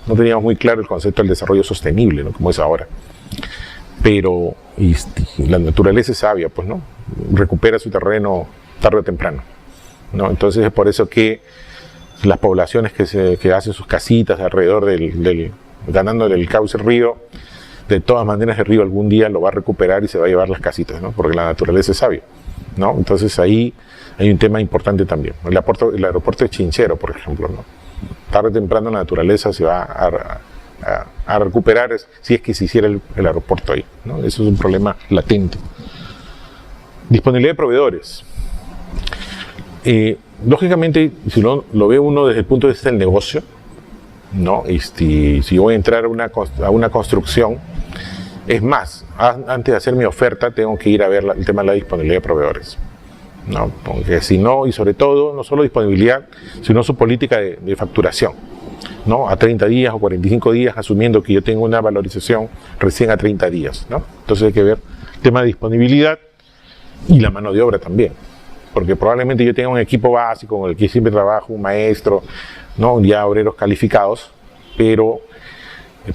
no teníamos muy claro el concepto del desarrollo sostenible, ¿no? Como es ahora. Pero la naturaleza es sabia, pues, ¿no? Recupera su terreno tarde o temprano, ¿no? Entonces es por eso que las poblaciones que hacen sus casitas alrededor ganándole el cauce del río, de todas maneras el río algún día lo va a recuperar y se va a llevar las casitas, ¿no? Porque la naturaleza es sabia, ¿no? Entonces ahí hay un tema importante también. El aeropuerto de Chinchero, por ejemplo, ¿no? Tarde o temprano la naturaleza se va a recuperar si es que se hiciera el aeropuerto ahí, ¿no? Eso es un problema latente. Disponibilidad de proveedores. Lógicamente, si lo ve uno desde el punto de vista del negocio, ¿no? Si yo voy a entrar a una construcción, es más, antes de hacer mi oferta tengo que ir a ver el tema de la disponibilidad de proveedores, ¿no? Porque si no, y sobre todo, no solo disponibilidad, sino su política de facturación, ¿no? A 30 días o 45 días, asumiendo que yo tengo una valorización recién a 30 días, ¿no? Entonces hay que ver el tema de disponibilidad y la mano de obra también. Porque probablemente yo tenga un equipo básico con el que siempre trabajo, un maestro, ¿no? Ya obreros calificados, pero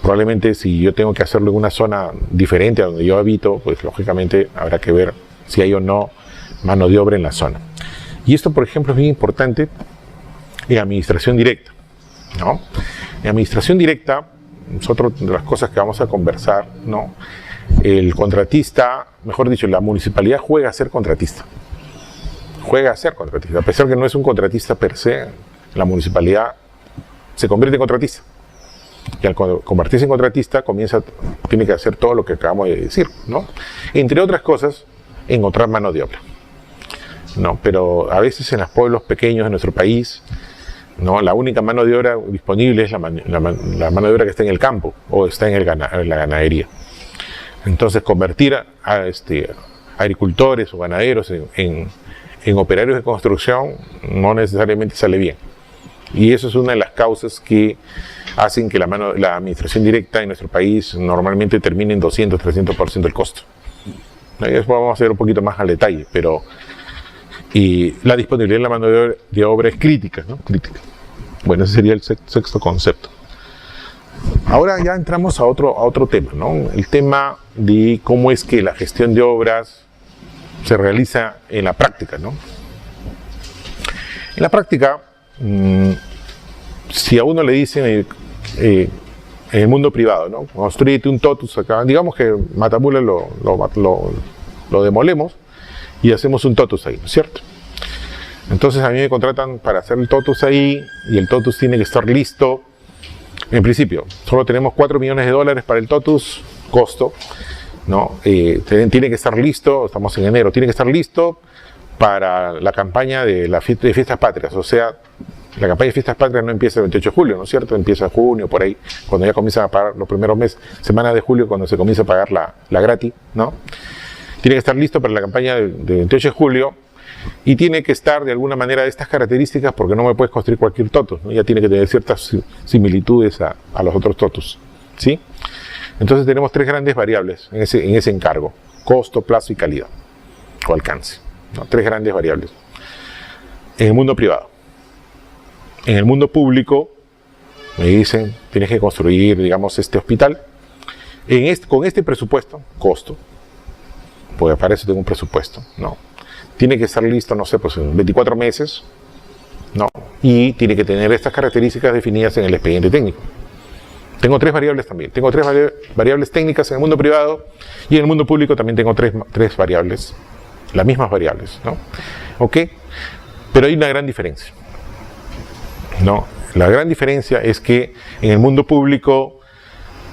probablemente si yo tengo que hacerlo en una zona diferente a donde yo habito, pues lógicamente habrá que ver si hay o no mano de obra en la zona. Y esto, por ejemplo, es muy importante en administración directa, ¿no? En administración directa, es otra de las cosas que vamos a conversar, ¿no? El contratista, mejor dicho, la municipalidad juega a ser contratista. Juega a ser contratista, a pesar que no es un contratista per se, la municipalidad se convierte en contratista. Y al convertirse en contratista tiene que hacer todo lo que acabamos de decir, ¿no? Entre otras cosas, encontrar mano de obra, ¿no? Pero a veces en los pueblos pequeños de nuestro país, ¿no? La única mano de obra disponible es la mano de obra que está en el campo o está en la ganadería. Entonces convertir a agricultores o ganaderos en operarios de construcción no necesariamente sale bien. Y eso es una de las causas que hacen que la administración directa en nuestro país normalmente termine en 200, 300% del costo. Después vamos a ver un poquito más al detalle, pero la disponibilidad de la mano de obra es crítica, ¿no? Crítica. Bueno, ese sería el sexto concepto. Ahora ya entramos a otro tema, ¿no? El tema de cómo es que la gestión de obras se realiza en la práctica, ¿no? En la práctica, si a uno le dicen en el mundo privado, ¿no? Construyete un totus acá, digamos que Matamula lo demolemos y hacemos un totus ahí, ¿no es cierto? Entonces a mí me contratan para hacer el totus ahí y el totus tiene que estar listo. En principio, solo tenemos $4 millones para el totus, costo, ¿no? Tiene que estar listo, estamos en enero, tiene que estar listo para la campaña de Fiestas Patrias, o sea, la campaña de Fiestas Patrias no empieza el 28 de julio, ¿no es cierto? Empieza en junio, por ahí, cuando ya comienzan a pagar los primeros meses, semanas de julio, cuando se comienza a pagar la gratis, ¿no? Tiene que estar listo para la campaña del 28 de julio Y tiene que estar de alguna manera de estas características porque no me puedes construir cualquier totus, ¿no? Ya tiene que tener ciertas similitudes a los otros totus, ¿sí? Entonces tenemos tres grandes variables en ese encargo: costo, plazo y calidad, o alcance, ¿no? Tres grandes variables. En el mundo privado. En el mundo público me dicen, tienes que construir, digamos, este hospital. Con este presupuesto, costo, porque para eso tengo un presupuesto, ¿no? Tiene que estar listo, no sé, pues en 24 meses, ¿no? Y tiene que tener estas características definidas en el expediente técnico. Tengo tres variables también. Tengo tres variables técnicas en el mundo privado, y en el mundo público también tengo tres variables, las mismas variables, ¿no? ¿Ok? Pero hay una gran diferencia, ¿no? La gran diferencia es que en el mundo público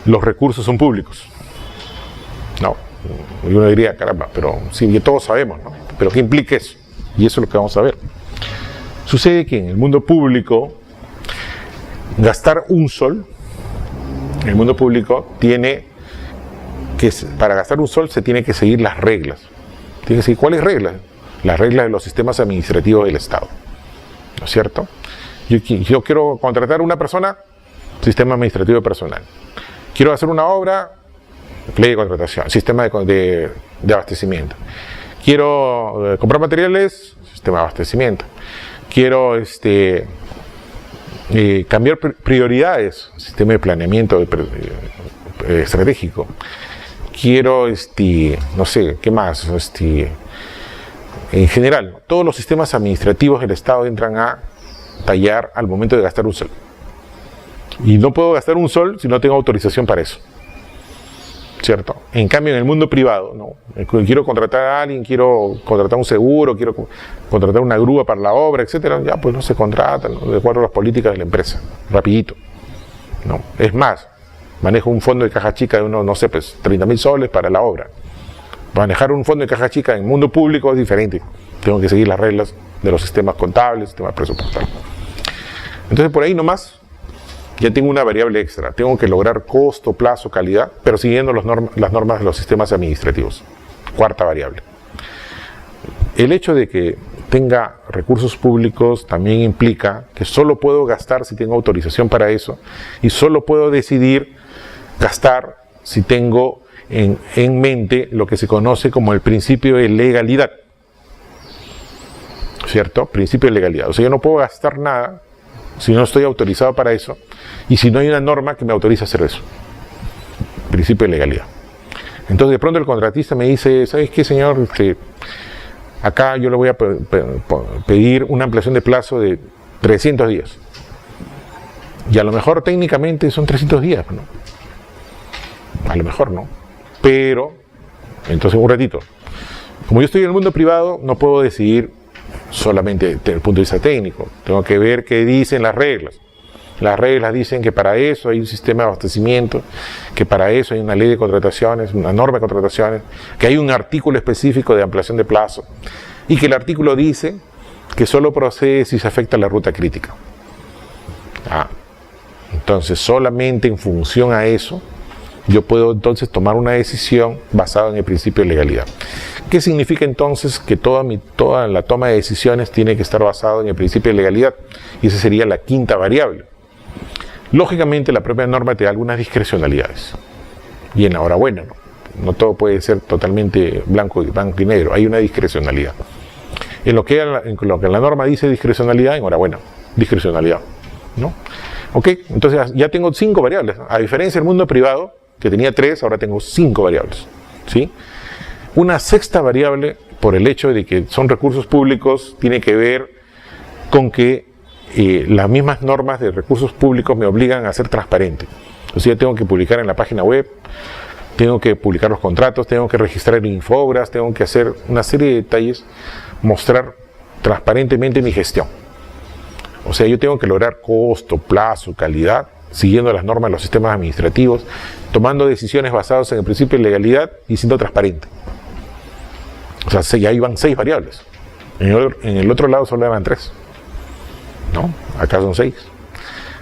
los recursos son públicos. No, y uno diría, caramba, pero sí, todos sabemos, ¿no? Pero ¿qué implica eso? Y eso es lo que vamos a ver. Sucede que en el mundo público, gastar un sol, en el mundo público tiene que, para gastar un sol se tiene que seguir las reglas. Tiene que seguir, ¿cuáles reglas? Las reglas de los sistemas administrativos del Estado, ¿no es cierto? Yo quiero contratar a una persona, sistema administrativo personal. Quiero hacer una obra, ley de contratación, sistema de abastecimiento. Quiero comprar materiales, sistema de abastecimiento. Quiero cambiar prioridades, sistema de planeamiento estratégico. Quiero, no sé, ¿qué más? En general, todos los sistemas administrativos del Estado entran a tallar al momento de gastar un sol. Y no puedo gastar un sol si no tengo autorización para eso, ¿cierto? En cambio, en el mundo privado, ¿no? Quiero contratar a alguien, quiero contratar un seguro, quiero contratar una grúa para la obra, etcétera, ya pues no se contrata, ¿no? De acuerdo a las políticas de la empresa, rapidito, ¿no? Es más, manejo un fondo de caja chica de unos, no sé, pues 30.000 soles para la obra. Manejar un fondo de caja chica en el mundo público es diferente. Tengo que seguir las reglas de los sistemas contables, sistemas presupuestales. Entonces, por ahí nomás, ya tengo una variable extra. Tengo que lograr costo, plazo, calidad, pero siguiendo las normas de los sistemas administrativos. Cuarta variable. El hecho de que tenga recursos públicos también implica que solo puedo gastar si tengo autorización para eso, y solo puedo decidir gastar si tengo en mente lo que se conoce como el principio de legalidad, ¿cierto? Principio de legalidad. O sea, yo no puedo gastar nada si no estoy autorizado para eso, y si no hay una norma que me autoriza a hacer eso. Principio de legalidad. Entonces, de pronto el contratista me dice, ¿sabes qué, señor? Acá yo le voy a pedir una ampliación de plazo de 300 días. Y a lo mejor técnicamente son 300 días, ¿no? A lo mejor no. Pero, entonces un ratito. Como yo estoy en el mundo privado, no puedo decidir solamente desde el punto de vista técnico. Tengo que ver qué dicen las reglas. Las reglas dicen que para eso hay un sistema de abastecimiento, que para eso hay una ley de contrataciones, una norma de contrataciones, que hay un artículo específico de ampliación de plazo, y que el artículo dice que solo procede si se afecta la ruta crítica. Entonces, solamente en función a eso, yo puedo entonces tomar una decisión basada en el principio de legalidad. ¿Qué significa entonces que toda la toma de decisiones tiene que estar basada en el principio de legalidad? Y esa sería la quinta variable. Lógicamente, la propia norma te da algunas discrecionalidades. Y enhorabuena, no todo puede ser totalmente blanco y negro, hay una discrecionalidad. En lo que la norma dice discrecionalidad, enhorabuena, discrecionalidad, ¿no? Ok, entonces ya tengo 5 variables. A diferencia del mundo privado, que tenía 3, ahora tengo 5 variables, ¿sí? Una sexta variable, por el hecho de que son recursos públicos, tiene que ver con que las mismas normas de recursos públicos me obligan a ser transparente. O sea, tengo que publicar en la página web, tengo que publicar los contratos, tengo que registrar en Infobras, tengo que hacer una serie de detalles, mostrar transparentemente mi gestión. O sea, yo tengo que lograr costo, plazo, calidad, siguiendo las normas de los sistemas administrativos, tomando decisiones basadas en el principio de legalidad y siendo transparente. O sea, ya iban 6 variables. En el otro lado solo eran 3. ¿No? Acá son 6.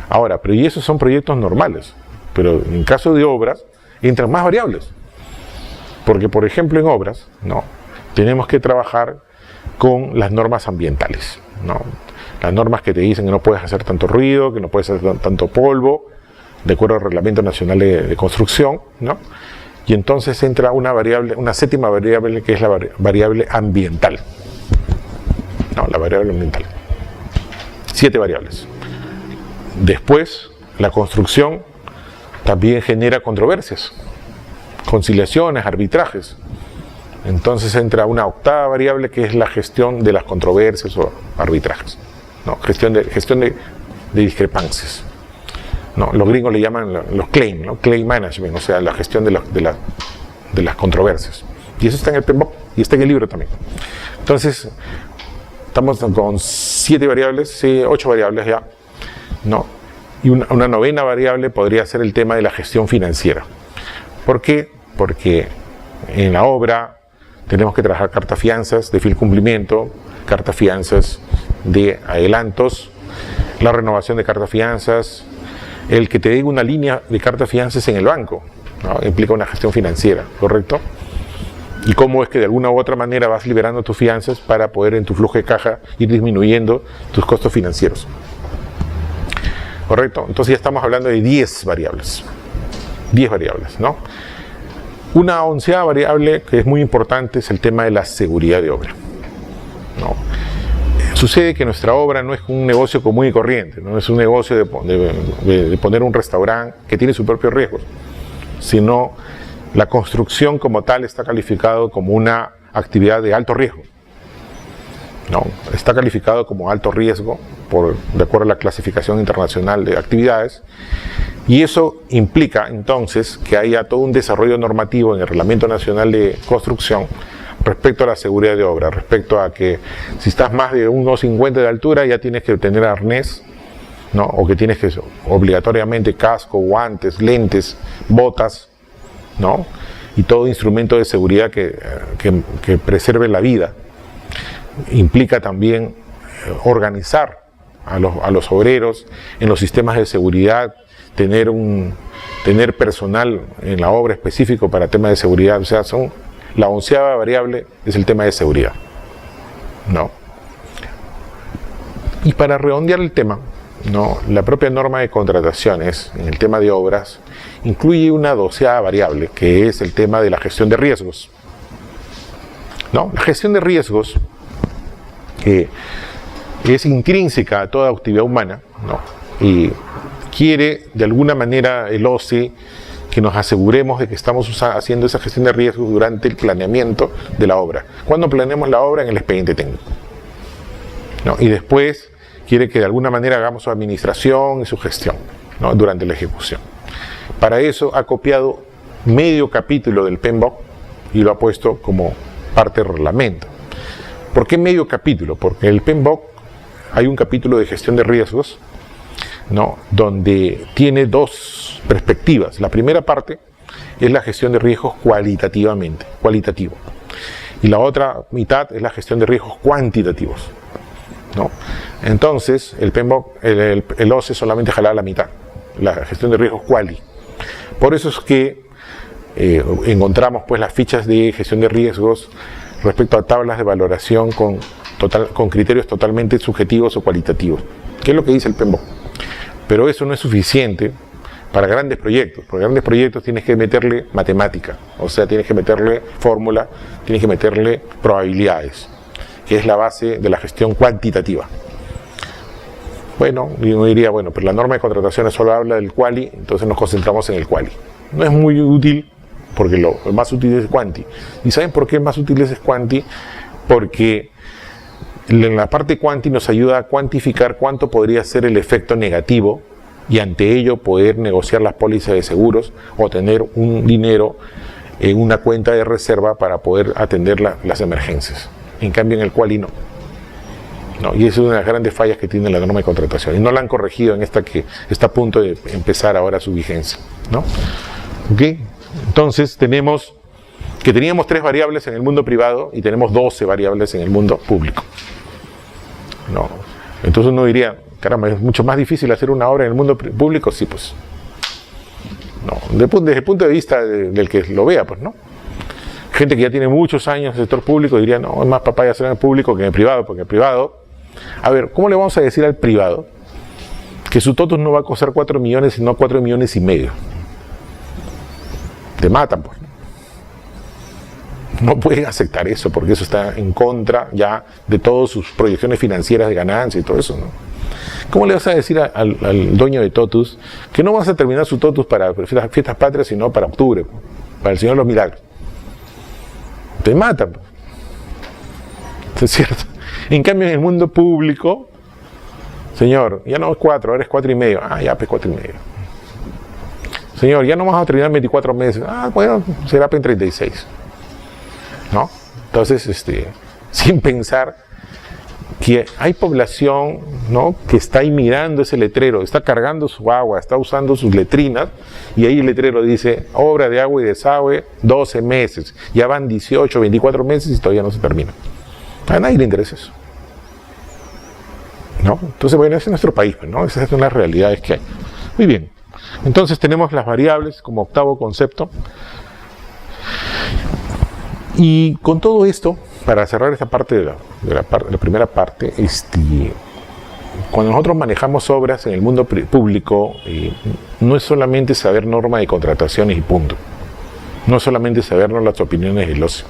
Ahora, pero y esos son proyectos normales. Pero en caso de obras, entran más variables. Porque, por ejemplo, en obras, ¿no? Tenemos que trabajar con las normas ambientales, ¿no? Las normas que te dicen que no puedes hacer tanto ruido, que no puedes hacer tanto polvo, de acuerdo al Reglamento Nacional de Construcción, ¿no? Y entonces entra una variable, una séptima variable, que es la variable ambiental. No, la variable ambiental. 7 variables. Después, la construcción también genera controversias, conciliaciones, arbitrajes. Entonces entra una octava variable, que es la gestión de las controversias o arbitrajes, ¿no? Gestión de discrepancias, ¿no? Los gringos le llaman los claim, ¿no? Claim management, o sea, la gestión de las controversias. Y eso está en el PMBOK y está en el libro también. Entonces, estamos con 7 variables, sí, 8 variables ya, ¿no? Y una novena variable podría ser el tema de la gestión financiera. ¿Por qué? Porque en la obra tenemos que trabajar cartas fianzas de fiel cumplimiento, cartas fianzas de adelantos, la renovación de cartas fianzas, el que te dé una línea de cartas fianzas en el banco, ¿no? Implica una gestión financiera, ¿correcto? Y cómo es que de alguna u otra manera vas liberando tus fianzas para poder en tu flujo de caja ir disminuyendo tus costos financieros. ¿Correcto? Entonces ya estamos hablando de 10 variables. 10 variables, ¿no? Una 11ª variable que es muy importante es el tema de la seguridad de obra, ¿no? Sucede que nuestra obra no es un negocio común y corriente, no es un negocio de poner un restaurante que tiene sus propios riesgos, sino la construcción como tal está calificado como una actividad de alto riesgo, ¿no? Está calificado como alto riesgo de acuerdo a la clasificación internacional de actividades, y eso implica entonces que haya todo un desarrollo normativo en el Reglamento Nacional de Construcción respecto a la seguridad de obra, respecto a que si estás más de 1,50 de altura ya tienes que tener arnés, ¿no? O que tienes que obligatoriamente casco, guantes, lentes, botas, ¿no? Y todo instrumento de seguridad que preserve la vida. Implica también organizar a los obreros en los sistemas de seguridad, tener personal en la obra específico para temas de seguridad. O sea, la 11ª variable es el tema de seguridad, ¿no? Y para redondear el tema, ¿no? La propia norma de contrataciones en el tema de obras incluye una 12ª variable, que es el tema de la gestión de riesgos, ¿no? La gestión de riesgos, que es intrínseca a toda actividad humana, ¿no? Y quiere de alguna manera el OCE que nos aseguremos de que estamos haciendo esa gestión de riesgos durante el planeamiento de la obra. Cuando planeamos la obra, en el expediente técnico, ¿no? Y después quiere que de alguna manera hagamos su administración y su gestión, ¿no? Durante la ejecución. Para eso ha copiado medio capítulo del PMBOK y lo ha puesto como parte del reglamento. ¿Por qué medio capítulo? Porque en el PMBOK hay un capítulo de gestión de riesgos, ¿no? Donde tiene 2 perspectivas. La primera parte es la gestión de riesgos cualitativo, y la otra mitad es la gestión de riesgos cuantitativos, ¿no? Entonces el PMBOK, el OCE solamente jalaba la mitad, la gestión de riesgos quali. Por eso es que encontramos pues las fichas de gestión de riesgos respecto a tablas de valoración con criterios totalmente subjetivos o cualitativos, que es lo que dice el PMBOK. Pero eso no es suficiente para grandes proyectos. Para grandes proyectos tienes que meterle matemática, o sea, tienes que meterle fórmula, tienes que meterle probabilidades, que es la base de la gestión cuantitativa. Bueno, yo diría, bueno, pero la norma de contrataciones solo habla del quali, entonces nos concentramos en el quali. No es muy útil, porque lo más útil es quanti. ¿Y saben por qué más útil es quanti? Porque en la parte quanti nos ayuda a cuantificar cuánto podría ser el efecto negativo y ante ello poder negociar las pólizas de seguros o tener un dinero en una cuenta de reserva para poder atender las emergencias. En cambio en el quali no. Y esa es una de las grandes fallas que tiene la norma de contratación. Y no la han corregido en esta que está a punto de empezar ahora su vigencia, ¿no? ¿Okay? Entonces teníamos 3 variables en el mundo privado y tenemos 12 variables en el mundo público, ¿no? Entonces uno diría, caramba, es mucho más difícil hacer una obra en el mundo público. Sí, pues. No, desde el punto de vista del que lo vea, pues, ¿no? Gente que ya tiene muchos años en el sector público diría, no, es más papaya hacer en el público que en el privado, porque el privado... A ver, ¿cómo le vamos a decir al privado que su totus no va a costar 4 millones, sino 4,5 millones? Te matan, pues. No pueden aceptar eso, porque eso está en contra ya de todas sus proyecciones financieras de ganancia y todo eso, ¿no? ¿Cómo le vas a decir al dueño de totus que no vas a terminar su totus para fiestas patrias, sino para octubre, para el Señor de los Milagros? Te matan, pues. ¿Es cierto? En cambio, en el mundo público, señor, ya no es 4, ahora es 4,5. Ah, ya, pues 4,5. Señor, ya no vamos a terminar 24 meses. Ah, bueno, será en 36. ¿No? Entonces, sin pensar que hay población, ¿no?, que está ahí mirando ese letrero, está cargando su agua, está usando sus letrinas, y ahí el letrero dice, obra de agua y desagüe, 12 meses. Ya van 18, 24 meses y todavía no se termina. A nadie le interesa eso, ¿no? Entonces, bueno, ese es nuestro país, ¿no? Esas son las realidades que hay. Muy bien. Entonces tenemos las variables como octavo concepto. Y con todo esto, para cerrar esta parte de la primera parte, cuando nosotros manejamos obras en el mundo público, no es solamente saber norma de contrataciones y punto. No es solamente sabernos las opiniones del ocio,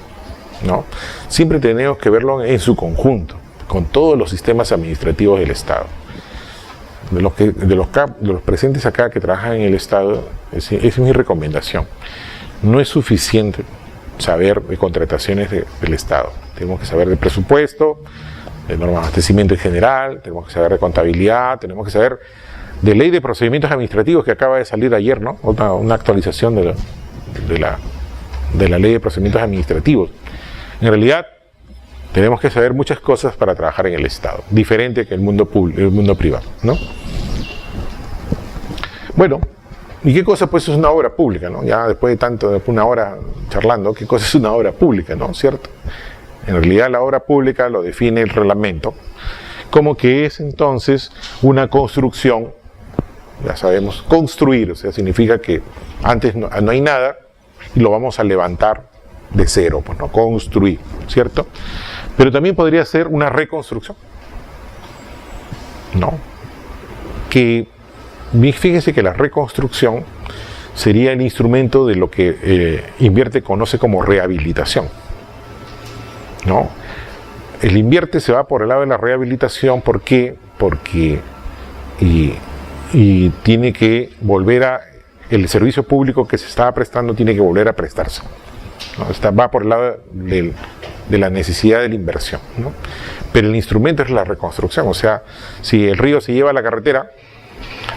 ¿no? Siempre tenemos que verlo en su conjunto, con todos los sistemas administrativos del Estado. De los presentes acá que trabajan en el Estado, es mi recomendación. No es suficiente saber de contrataciones del Estado. Tenemos que saber de presupuesto, de norma de abastecimiento en general, tenemos que saber de contabilidad, tenemos que saber de ley de procedimientos administrativos que acaba de salir ayer, ¿no? Una actualización de la ley de procedimientos administrativos. En realidad, tenemos que saber muchas cosas para trabajar en el Estado, diferente que el mundo privado, ¿no? Bueno, ¿y qué cosa pues es una obra pública, no? Ya después de una hora charlando, ¿qué cosa es una obra pública, no? ¿Cierto? En realidad la obra pública lo define el reglamento como que es entonces una construcción, ya sabemos, construir, o sea, significa que antes no hay nada y lo vamos a levantar de cero, pues no, construir, ¿cierto? Pero también podría ser una reconstrucción, ¿no? Que fíjense que la reconstrucción sería el instrumento de lo que Invierte conoce como rehabilitación, ¿no? El Invierte se va por el lado de la rehabilitación, ¿por qué? Porque tiene que volver el servicio público que se estaba prestando tiene que volver a prestarse, ¿no? Va por el lado de la necesidad de la inversión, ¿no? Pero el instrumento es la reconstrucción, o sea, si el río se lleva a la carretera,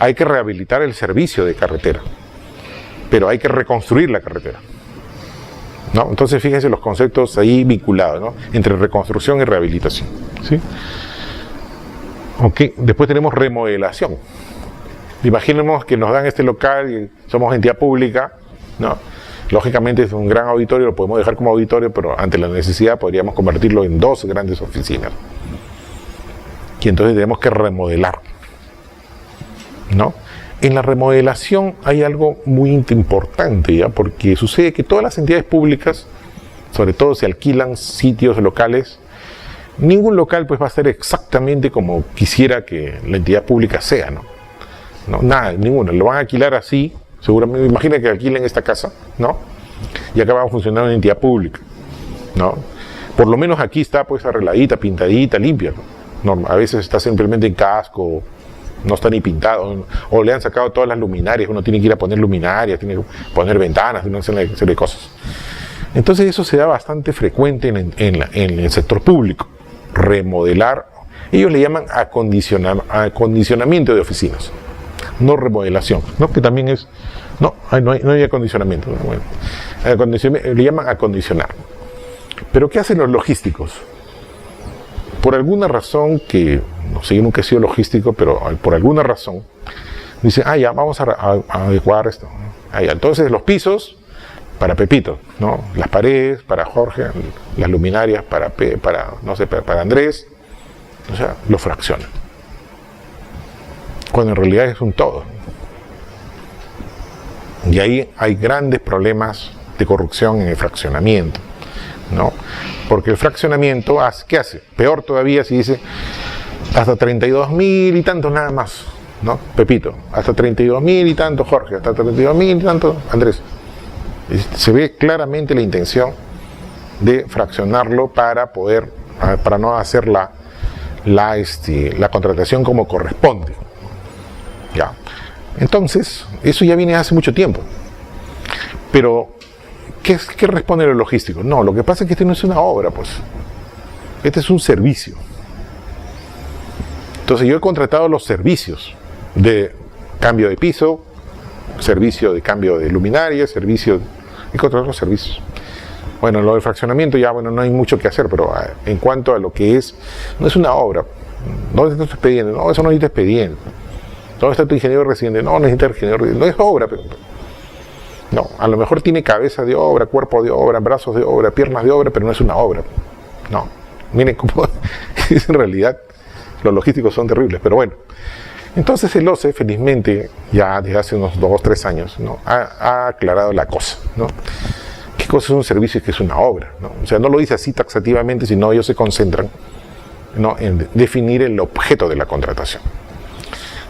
hay que rehabilitar el servicio de carretera, pero hay que reconstruir la carretera, ¿no? Entonces fíjense los conceptos ahí vinculados, ¿no?, entre reconstrucción y rehabilitación, ¿sí? Okay. Después tenemos remodelación. Imaginemos que nos dan este local y somos entidad pública, ¿no? Lógicamente es un gran auditorio, lo podemos dejar como auditorio, pero ante la necesidad podríamos convertirlo en 2 grandes oficinas. Y entonces tenemos que remodelar, ¿no? En la remodelación hay algo muy importante, ¿ya? Porque sucede que todas las entidades públicas, sobre todo si alquilan sitios locales, ningún local pues va a ser exactamente como quisiera que la entidad pública sea, ¿no? No, nada, ninguno. Lo van a alquilar así, seguramente. Imagina que alquilen esta casa, ¿no? Y acá va a funcionar una entidad pública, ¿no? Por lo menos aquí está pues arregladita, pintadita, limpia, ¿no? A veces está simplemente en casco, no está ni pintado, o le han sacado todas las luminarias, uno tiene que ir a poner luminarias, tiene que poner ventanas, una serie de cosas. Entonces eso se da bastante frecuente en el sector público, remodelar. Ellos le llaman acondicionamiento de oficinas, no remodelación, ¿no? Que también es, no hay acondicionamiento, ¿no? Bueno, le llaman acondicionar. Pero ¿qué hacen los logísticos? Por alguna razón que, no sé, yo nunca he sido logístico, pero por alguna razón, dicen, ya, vamos a adecuar esto. Ya, entonces los pisos para Pepito, ¿no? Las paredes para Jorge, las luminarias para Andrés, o sea, lo fraccionan. Cuando en realidad es un todo. Y ahí hay grandes problemas de corrupción en el fraccionamiento. ¿no? Porque el fraccionamiento, ¿qué hace? Peor todavía si dice hasta 32.000 y tantos nada más, ¿no? Pepito, hasta 32.000 y tantos Jorge, hasta 32.000 y tantos Andrés. Se ve claramente la intención de fraccionarlo para no hacer la contratación como corresponde. Ya. Entonces, eso ya viene hace mucho tiempo. Pero, ¿qué responde lo logístico? No, lo que pasa es que este no es una obra, pues. Este es un servicio. Entonces, yo he contratado los servicios de cambio de piso, servicio de cambio de luminaria, he contratado los servicios. Bueno, lo del fraccionamiento ya, no hay mucho que hacer, pero en cuanto a lo que es, no es una obra. ¿Dónde está tu expediente? No, eso no necesita expediente. ¿Dónde está tu ingeniero residente? No, necesita ingeniero residente. No es obra, pero... No, a lo mejor tiene cabeza de obra, cuerpo de obra, brazos de obra, piernas de obra, pero no es una obra. No, miren cómo en realidad los logísticos son terribles, pero bueno. Entonces el OCE, felizmente, ya desde hace unos 2 o 3 años, ¿no? ha aclarado la cosa, ¿no? ¿Qué cosa es un servicio y qué es una obra? ¿No? O sea, no lo dice así taxativamente, sino ellos se concentran, ¿no?, en definir el objeto de la contratación.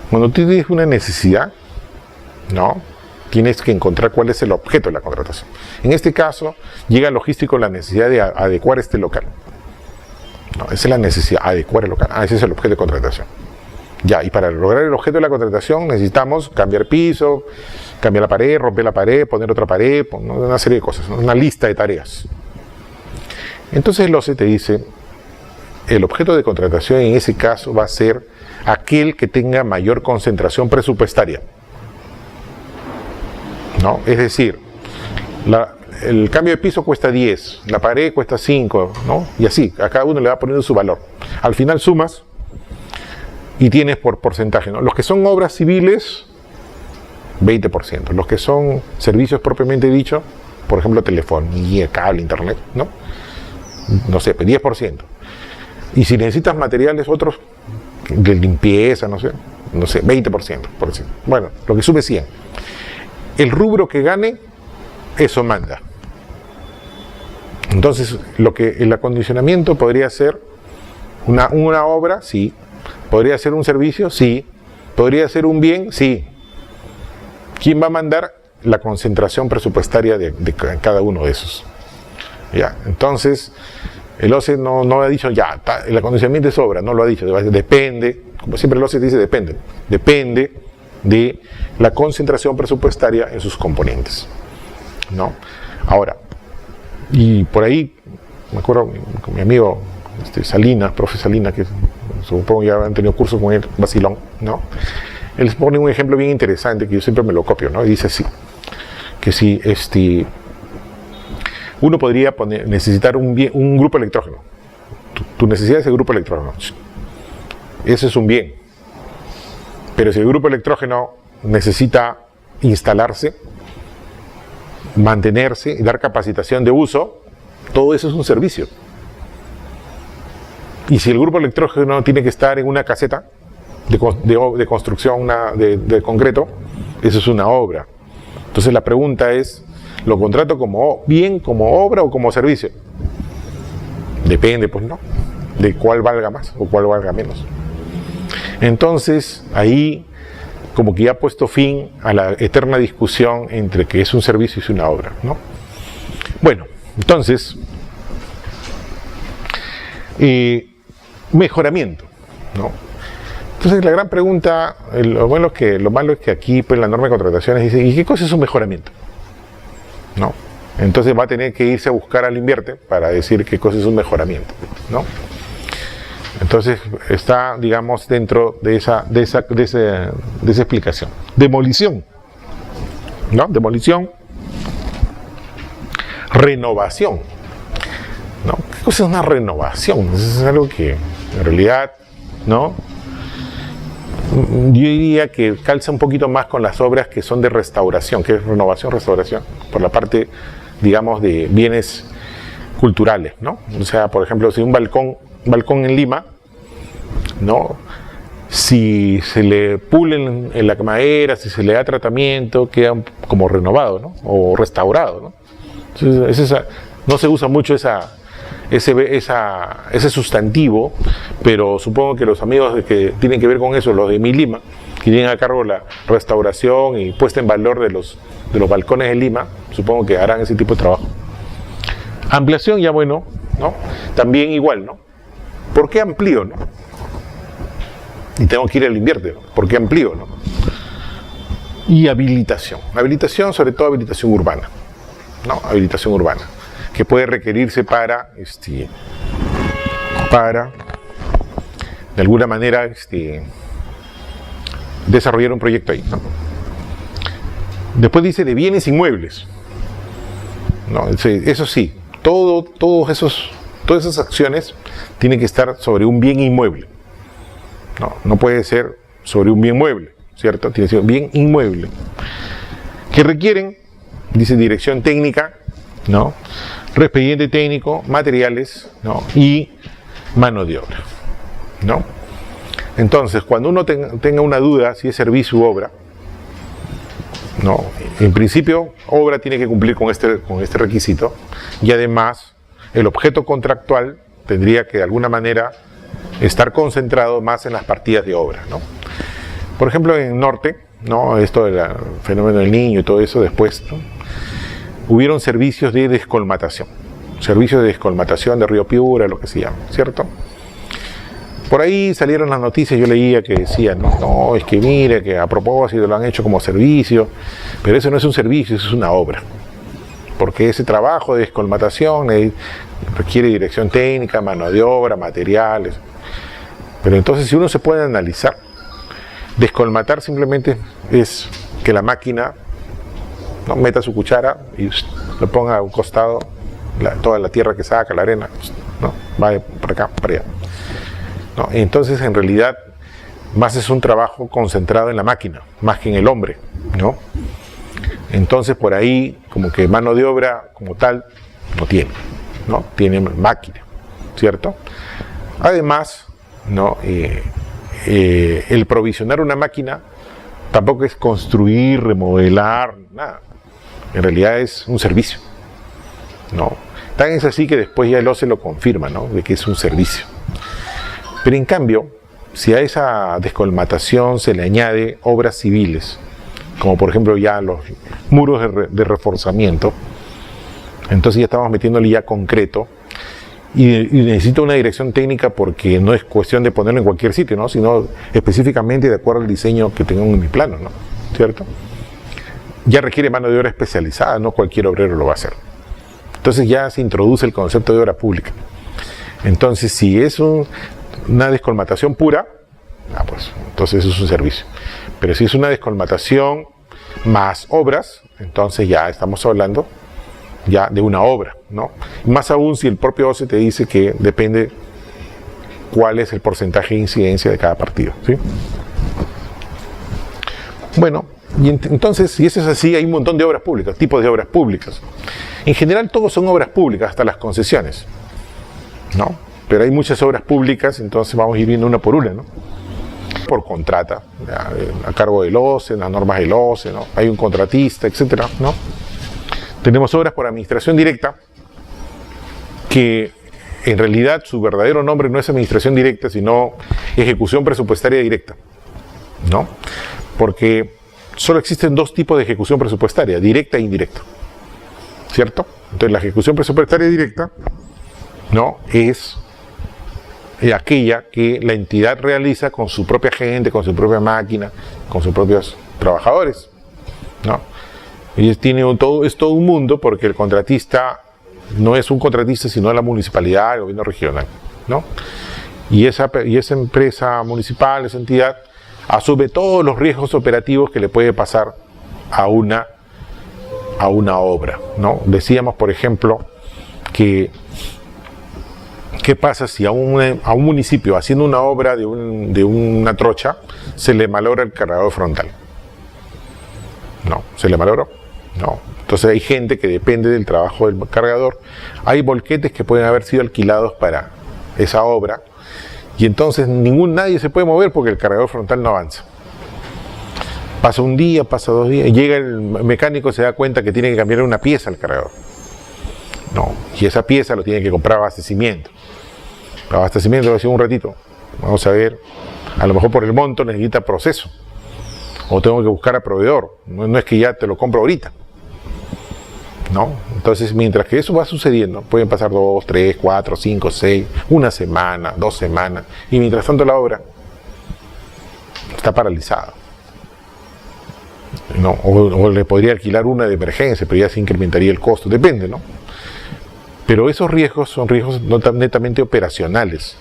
Cuando tú tienes una necesidad, ¿no?, tienes que encontrar cuál es el objeto de la contratación. En este caso, llega el logístico la necesidad de adecuar este local. No, esa es la necesidad, adecuar el local. Ese es el objeto de contratación. Ya, y para lograr el objeto de la contratación necesitamos cambiar piso, cambiar la pared, romper la pared, poner otra pared, una serie de cosas, ¿no? Una lista de tareas. Entonces el OCE te dice, el objeto de contratación en ese caso va a ser aquel que tenga mayor concentración presupuestaria, ¿no? Es decir, el cambio de piso cuesta 10, la pared cuesta 5, ¿no? Y así, a cada uno le va poniendo su valor. Al final sumas y tienes por porcentaje, ¿no? Los que son obras civiles, 20%. Los que son servicios propiamente dicho, por ejemplo, telefonía, cable, internet, ¿no? No sé, 10%. Y si necesitas materiales otros, de limpieza, no sé, 20%, por decir. Bueno, lo que sube 100. El rubro que gane, eso manda. Entonces, el acondicionamiento podría ser una obra, sí. ¿Podría ser un servicio? Sí. ¿Podría ser un bien? Sí. ¿Quién va a mandar? La concentración presupuestaria de cada uno de esos. Ya, entonces, el OCE no ha dicho, ya, el acondicionamiento es obra, no lo ha dicho, depende, como siempre el OCE dice, depende de la concentración presupuestaria en sus componentes, ¿no? Ahora, y por ahí, me acuerdo con mi amigo Salinas, profe Salinas, que supongo ya han tenido cursos con él, vacilón, ¿no? Él pone un ejemplo bien interesante que yo siempre me lo copio, ¿no? Y dice así, que si uno podría necesitar un grupo electrógeno. Tu necesidad es el grupo electrógeno. Ese es un bien. Pero si el grupo electrógeno necesita instalarse, mantenerse y dar capacitación de uso, todo eso es un servicio. Y si el grupo electrógeno tiene que estar en una caseta de construcción de concreto, eso es una obra. Entonces la pregunta es, ¿lo contrato como bien, como obra o como servicio? Depende, pues, ¿no?, de cuál valga más o cuál valga menos. Entonces, ahí como que ya ha puesto fin a la eterna discusión entre que es un servicio y es una obra, ¿no? Bueno, entonces, mejoramiento, ¿no? Entonces, la gran pregunta, lo malo es que aquí, pues, la norma de contrataciones dice, ¿y qué cosa es un mejoramiento? ¿No? Entonces va a tener que irse a buscar al invierte para decir qué cosa es un mejoramiento, ¿no? Entonces está, digamos, dentro de esa explicación. Demolición, ¿no? Demolición. Renovación, ¿no? ¿Qué cosa es una renovación? Eso es algo que en realidad, ¿no?, yo diría que calza un poquito más con las obras que son de restauración, que es renovación, restauración, por la parte, digamos, de bienes culturales, ¿no? O sea, por ejemplo, si un balcón en Lima, ¿no?, si se le pulen en la madera, si se le da tratamiento, queda como renovado, ¿no?, o restaurado, ¿no? Entonces, No se usa mucho ese sustantivo, pero supongo que los amigos que tienen que ver con eso, los de Mi Lima, que tienen a cargo la restauración y puesta en valor de los balcones de Lima, supongo que harán ese tipo de trabajo. Ampliación, ya bueno, ¿no? También igual, ¿no? ¿Por qué amplío, no? Y tengo que ir al invierte, ¿no? ¿Por qué amplío, no? Y habilitación. Habilitación, sobre todo habilitación urbana, ¿no? Habilitación urbana, que puede requerirse para de alguna manera, desarrollar un proyecto ahí, ¿no? Después dice de bienes inmuebles, ¿no? Eso sí, todas esas acciones tienen que estar sobre un bien inmueble, ¿no? No puede ser sobre un bien mueble, ¿cierto? Tiene que ser un bien inmueble, que requieren, dice dirección técnica, ¿no? Expediente técnico, materiales, ¿no? Y mano de obra, ¿no? Entonces, cuando uno tenga una duda si es servicio u obra, ¿no? En principio, obra tiene que cumplir con este requisito, y además el objeto contractual tendría que de alguna manera estar concentrado más en las partidas de obra, ¿no? Por ejemplo, en Norte, ¿no? Esto del fenómeno del Niño y todo eso después, ¿no? Hubieron servicios de descolmatación de Río Piura, lo que se llama, ¿cierto? Por ahí salieron las noticias, yo leía que decían, no, es que mire, que a propósito lo han hecho como servicio, pero eso no es un servicio, eso es una obra. Porque ese trabajo de descolmatación requiere dirección técnica, mano de obra, materiales. Pero entonces, si uno se puede analizar, descolmatar simplemente es que la máquina, ¿no?, meta su cuchara y lo ponga a un costado, toda la tierra que saca, la arena, ¿no?, va por acá, para allá, ¿no? Entonces, en realidad, más es un trabajo concentrado en la máquina, más que en el hombre, ¿no? Entonces, por ahí, como que mano de obra como tal, no tiene, ¿no? Tiene máquina, ¿cierto? Además, ¿no?, el provisionar una máquina tampoco es construir, remodelar, nada. En realidad es un servicio, ¿no? Tan es así que después ya el OCE lo confirma, ¿no?, de que es un servicio. Pero en cambio, si a esa descolmatación se le añade obras civiles, como por ejemplo ya los muros de reforzamiento, entonces ya estamos metiéndole ya concreto, y necesita una dirección técnica porque no es cuestión de ponerlo en cualquier sitio, ¿no?, sino específicamente de acuerdo al diseño que tengo en mi plano, ¿no?, ¿cierto? Ya requiere mano de obra especializada, no cualquier obrero lo va a hacer. Entonces ya se introduce el concepto de obra pública. Entonces, si es una descolmatación pura, pues entonces eso es un servicio. Pero si es una descolmatación más obras, entonces ya estamos hablando ya de una obra, ¿no? Más aún si el propio OCE te dice que depende cuál es el porcentaje de incidencia de cada partido, ¿sí? Bueno, y entonces, si eso es así, hay un montón de obras públicas, tipos de obras públicas. En general todos son obras públicas, hasta las concesiones, ¿no? Pero hay muchas obras públicas, entonces vamos a ir viendo una por una, ¿no? Por contrata, a cargo del OCE, las normas del OCE, ¿no? Hay un contratista, etcétera, ¿no? Tenemos obras por administración directa, que en realidad su verdadero nombre no es administración directa, sino ejecución presupuestaria directa, ¿no? Porque solo existen dos tipos de ejecución presupuestaria, directa e indirecta, ¿cierto? Entonces la ejecución presupuestaria directa, ¿no?, es aquella que la entidad realiza con su propia gente, con su propia máquina, con sus propios trabajadores, ¿no? Y es todo un mundo, porque el contratista no es un contratista, sino la municipalidad, el gobierno regional, ¿no? Y esa empresa municipal, esa entidad, asume todos los riesgos operativos que le puede pasar a una obra, ¿no? Decíamos, por ejemplo, que ¿qué pasa si a un municipio haciendo una obra de una trocha se le malogra el cargador frontal? No, ¿se le malogró? No. Entonces hay gente que depende del trabajo del cargador. Hay volquetes que pueden haber sido alquilados para esa obra y entonces nadie se puede mover porque el cargador frontal no avanza. Pasa un día, pasa 2 días, llega el mecánico, se da cuenta que tiene que cambiar una pieza al cargador. ¿no? Y esa pieza lo tiene que comprar abastecimiento. Abastecimiento va a decir un ratito. Vamos a ver, a lo mejor por el monto necesita proceso. O tengo que buscar a proveedor. No es que ya te lo compro ahorita. ¿No? Entonces, mientras que eso va sucediendo, pueden pasar 2, 3, 4, 5, 6, una semana, 2 semanas, y mientras tanto la obra está paralizada. ¿No? O le podría alquilar una de emergencia, pero ya se incrementaría el costo, depende, ¿no? Pero esos riesgos son riesgos netamente operacionales,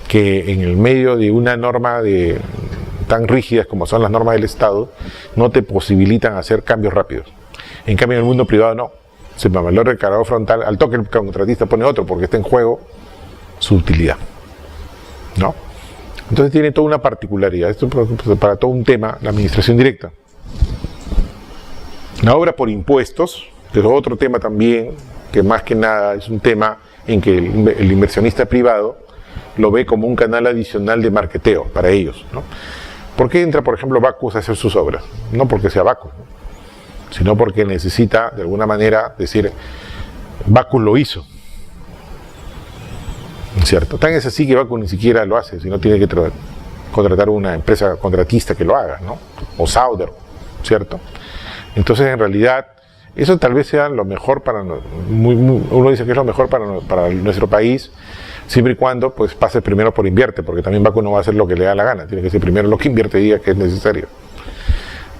que en el medio de una norma tan rígidas como son las normas del Estado, no te posibilitan hacer cambios rápidos. En cambio, en el mundo privado no. Se me valora el cargador frontal, al toque el contratista pone otro porque está en juego su utilidad, ¿no? Entonces tiene toda una particularidad. Esto para todo un tema, la administración directa. La obra por impuestos, que es otro tema también, que más que nada es un tema en que el inversionista privado lo ve como un canal adicional de marketeo para ellos, ¿no? ¿Por qué entra, por ejemplo, Bacus a hacer sus obras? No porque sea Bacus, ¿no? Sino porque necesita, de alguna manera, decir, Bacus lo hizo. ¿Cierto? Tan es así que Bacus ni siquiera lo hace, sino tiene que contratar una empresa contratista que lo haga, ¿no? O Sauder, ¿cierto? Entonces, en realidad, eso tal vez sea lo mejor para... uno dice que es lo mejor para nuestro país, siempre y cuando pues pase primero por invierte, porque también Bacus no va a hacer lo que le da la gana, tiene que ser primero lo que invierte y diga que es necesario.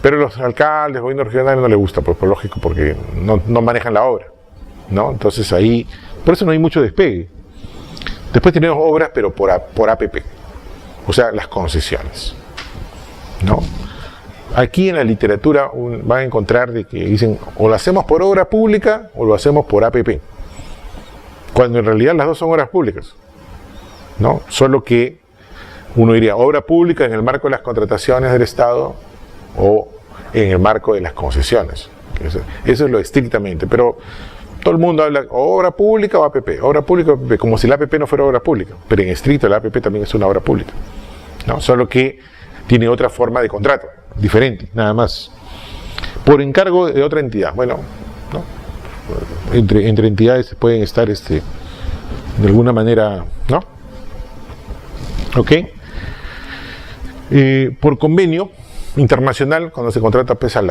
Pero los alcaldes, gobiernos regionales no les gusta, pues por lógico, porque no manejan la obra, ¿no? Entonces ahí, por eso no hay mucho despegue. Después tenemos obras, pero por APP, o sea, las concesiones, ¿no? Aquí en la literatura van a encontrar de que dicen, o lo hacemos por obra pública o lo hacemos por APP, cuando en realidad las dos son obras públicas, ¿no? Solo que uno diría obra pública en el marco de las contrataciones del Estado o en el marco de las concesiones. Eso es lo estrictamente, pero todo el mundo habla obra pública o APP, obra pública o APP, como si la APP no fuera obra pública, pero en estricto la APP también es una obra pública, ¿no? Solo que tiene otra forma de contrato, diferente, nada más, por encargo de otra entidad. Bueno, ¿no? Entre entidades pueden estar de alguna manera, ¿no? ¿Ok? Por convenio internacional, cuando se contrata pues al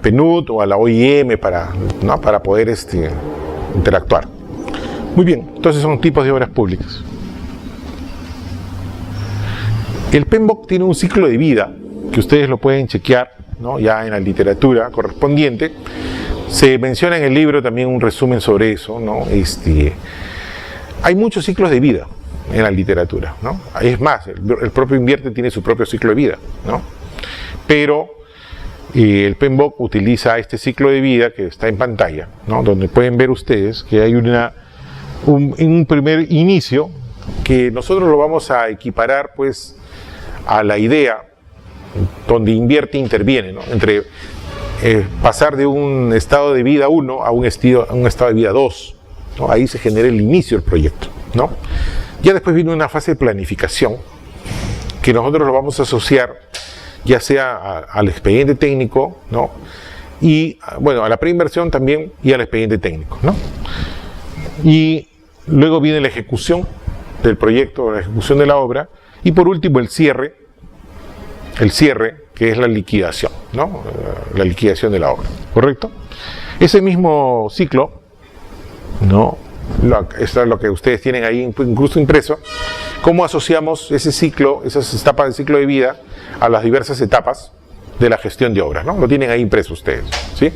PNUD o a la OIM para poder interactuar. Muy bien, entonces son tipos de obras públicas. El PMBOK tiene un ciclo de vida que ustedes lo pueden chequear, ¿no? Ya en la literatura correspondiente. Se menciona en el libro también un resumen sobre eso, ¿no? Hay muchos ciclos de vida en la literatura, ¿no? Es más, el propio Invierte tiene su propio ciclo de vida, ¿no? Pero el PMBOK utiliza este ciclo de vida que está en pantalla, ¿no? Donde pueden ver ustedes que hay un primer inicio que nosotros lo vamos a equiparar pues a la idea donde Invierte interviene, ¿no? Entre pasar de un estado de vida 1 a un estado de vida 2, ¿no? Ahí se genera el inicio del proyecto, ¿no? Ya después viene una fase de planificación que nosotros lo vamos a asociar ya sea al expediente técnico, ¿no? Y bueno, a la preinversión también y al expediente técnico, ¿no? Y luego viene la ejecución del proyecto, la ejecución de la obra, y por último el cierre, que es la liquidación, ¿no? La liquidación de la obra, ¿correcto? Ese mismo ciclo, ¿no? Esto es lo que ustedes tienen ahí incluso impreso. ¿Cómo asociamos ese ciclo, esas etapas del ciclo de vida, a las diversas etapas de la gestión de obras, ¿no? Lo tienen ahí impreso ustedes, ¿sí?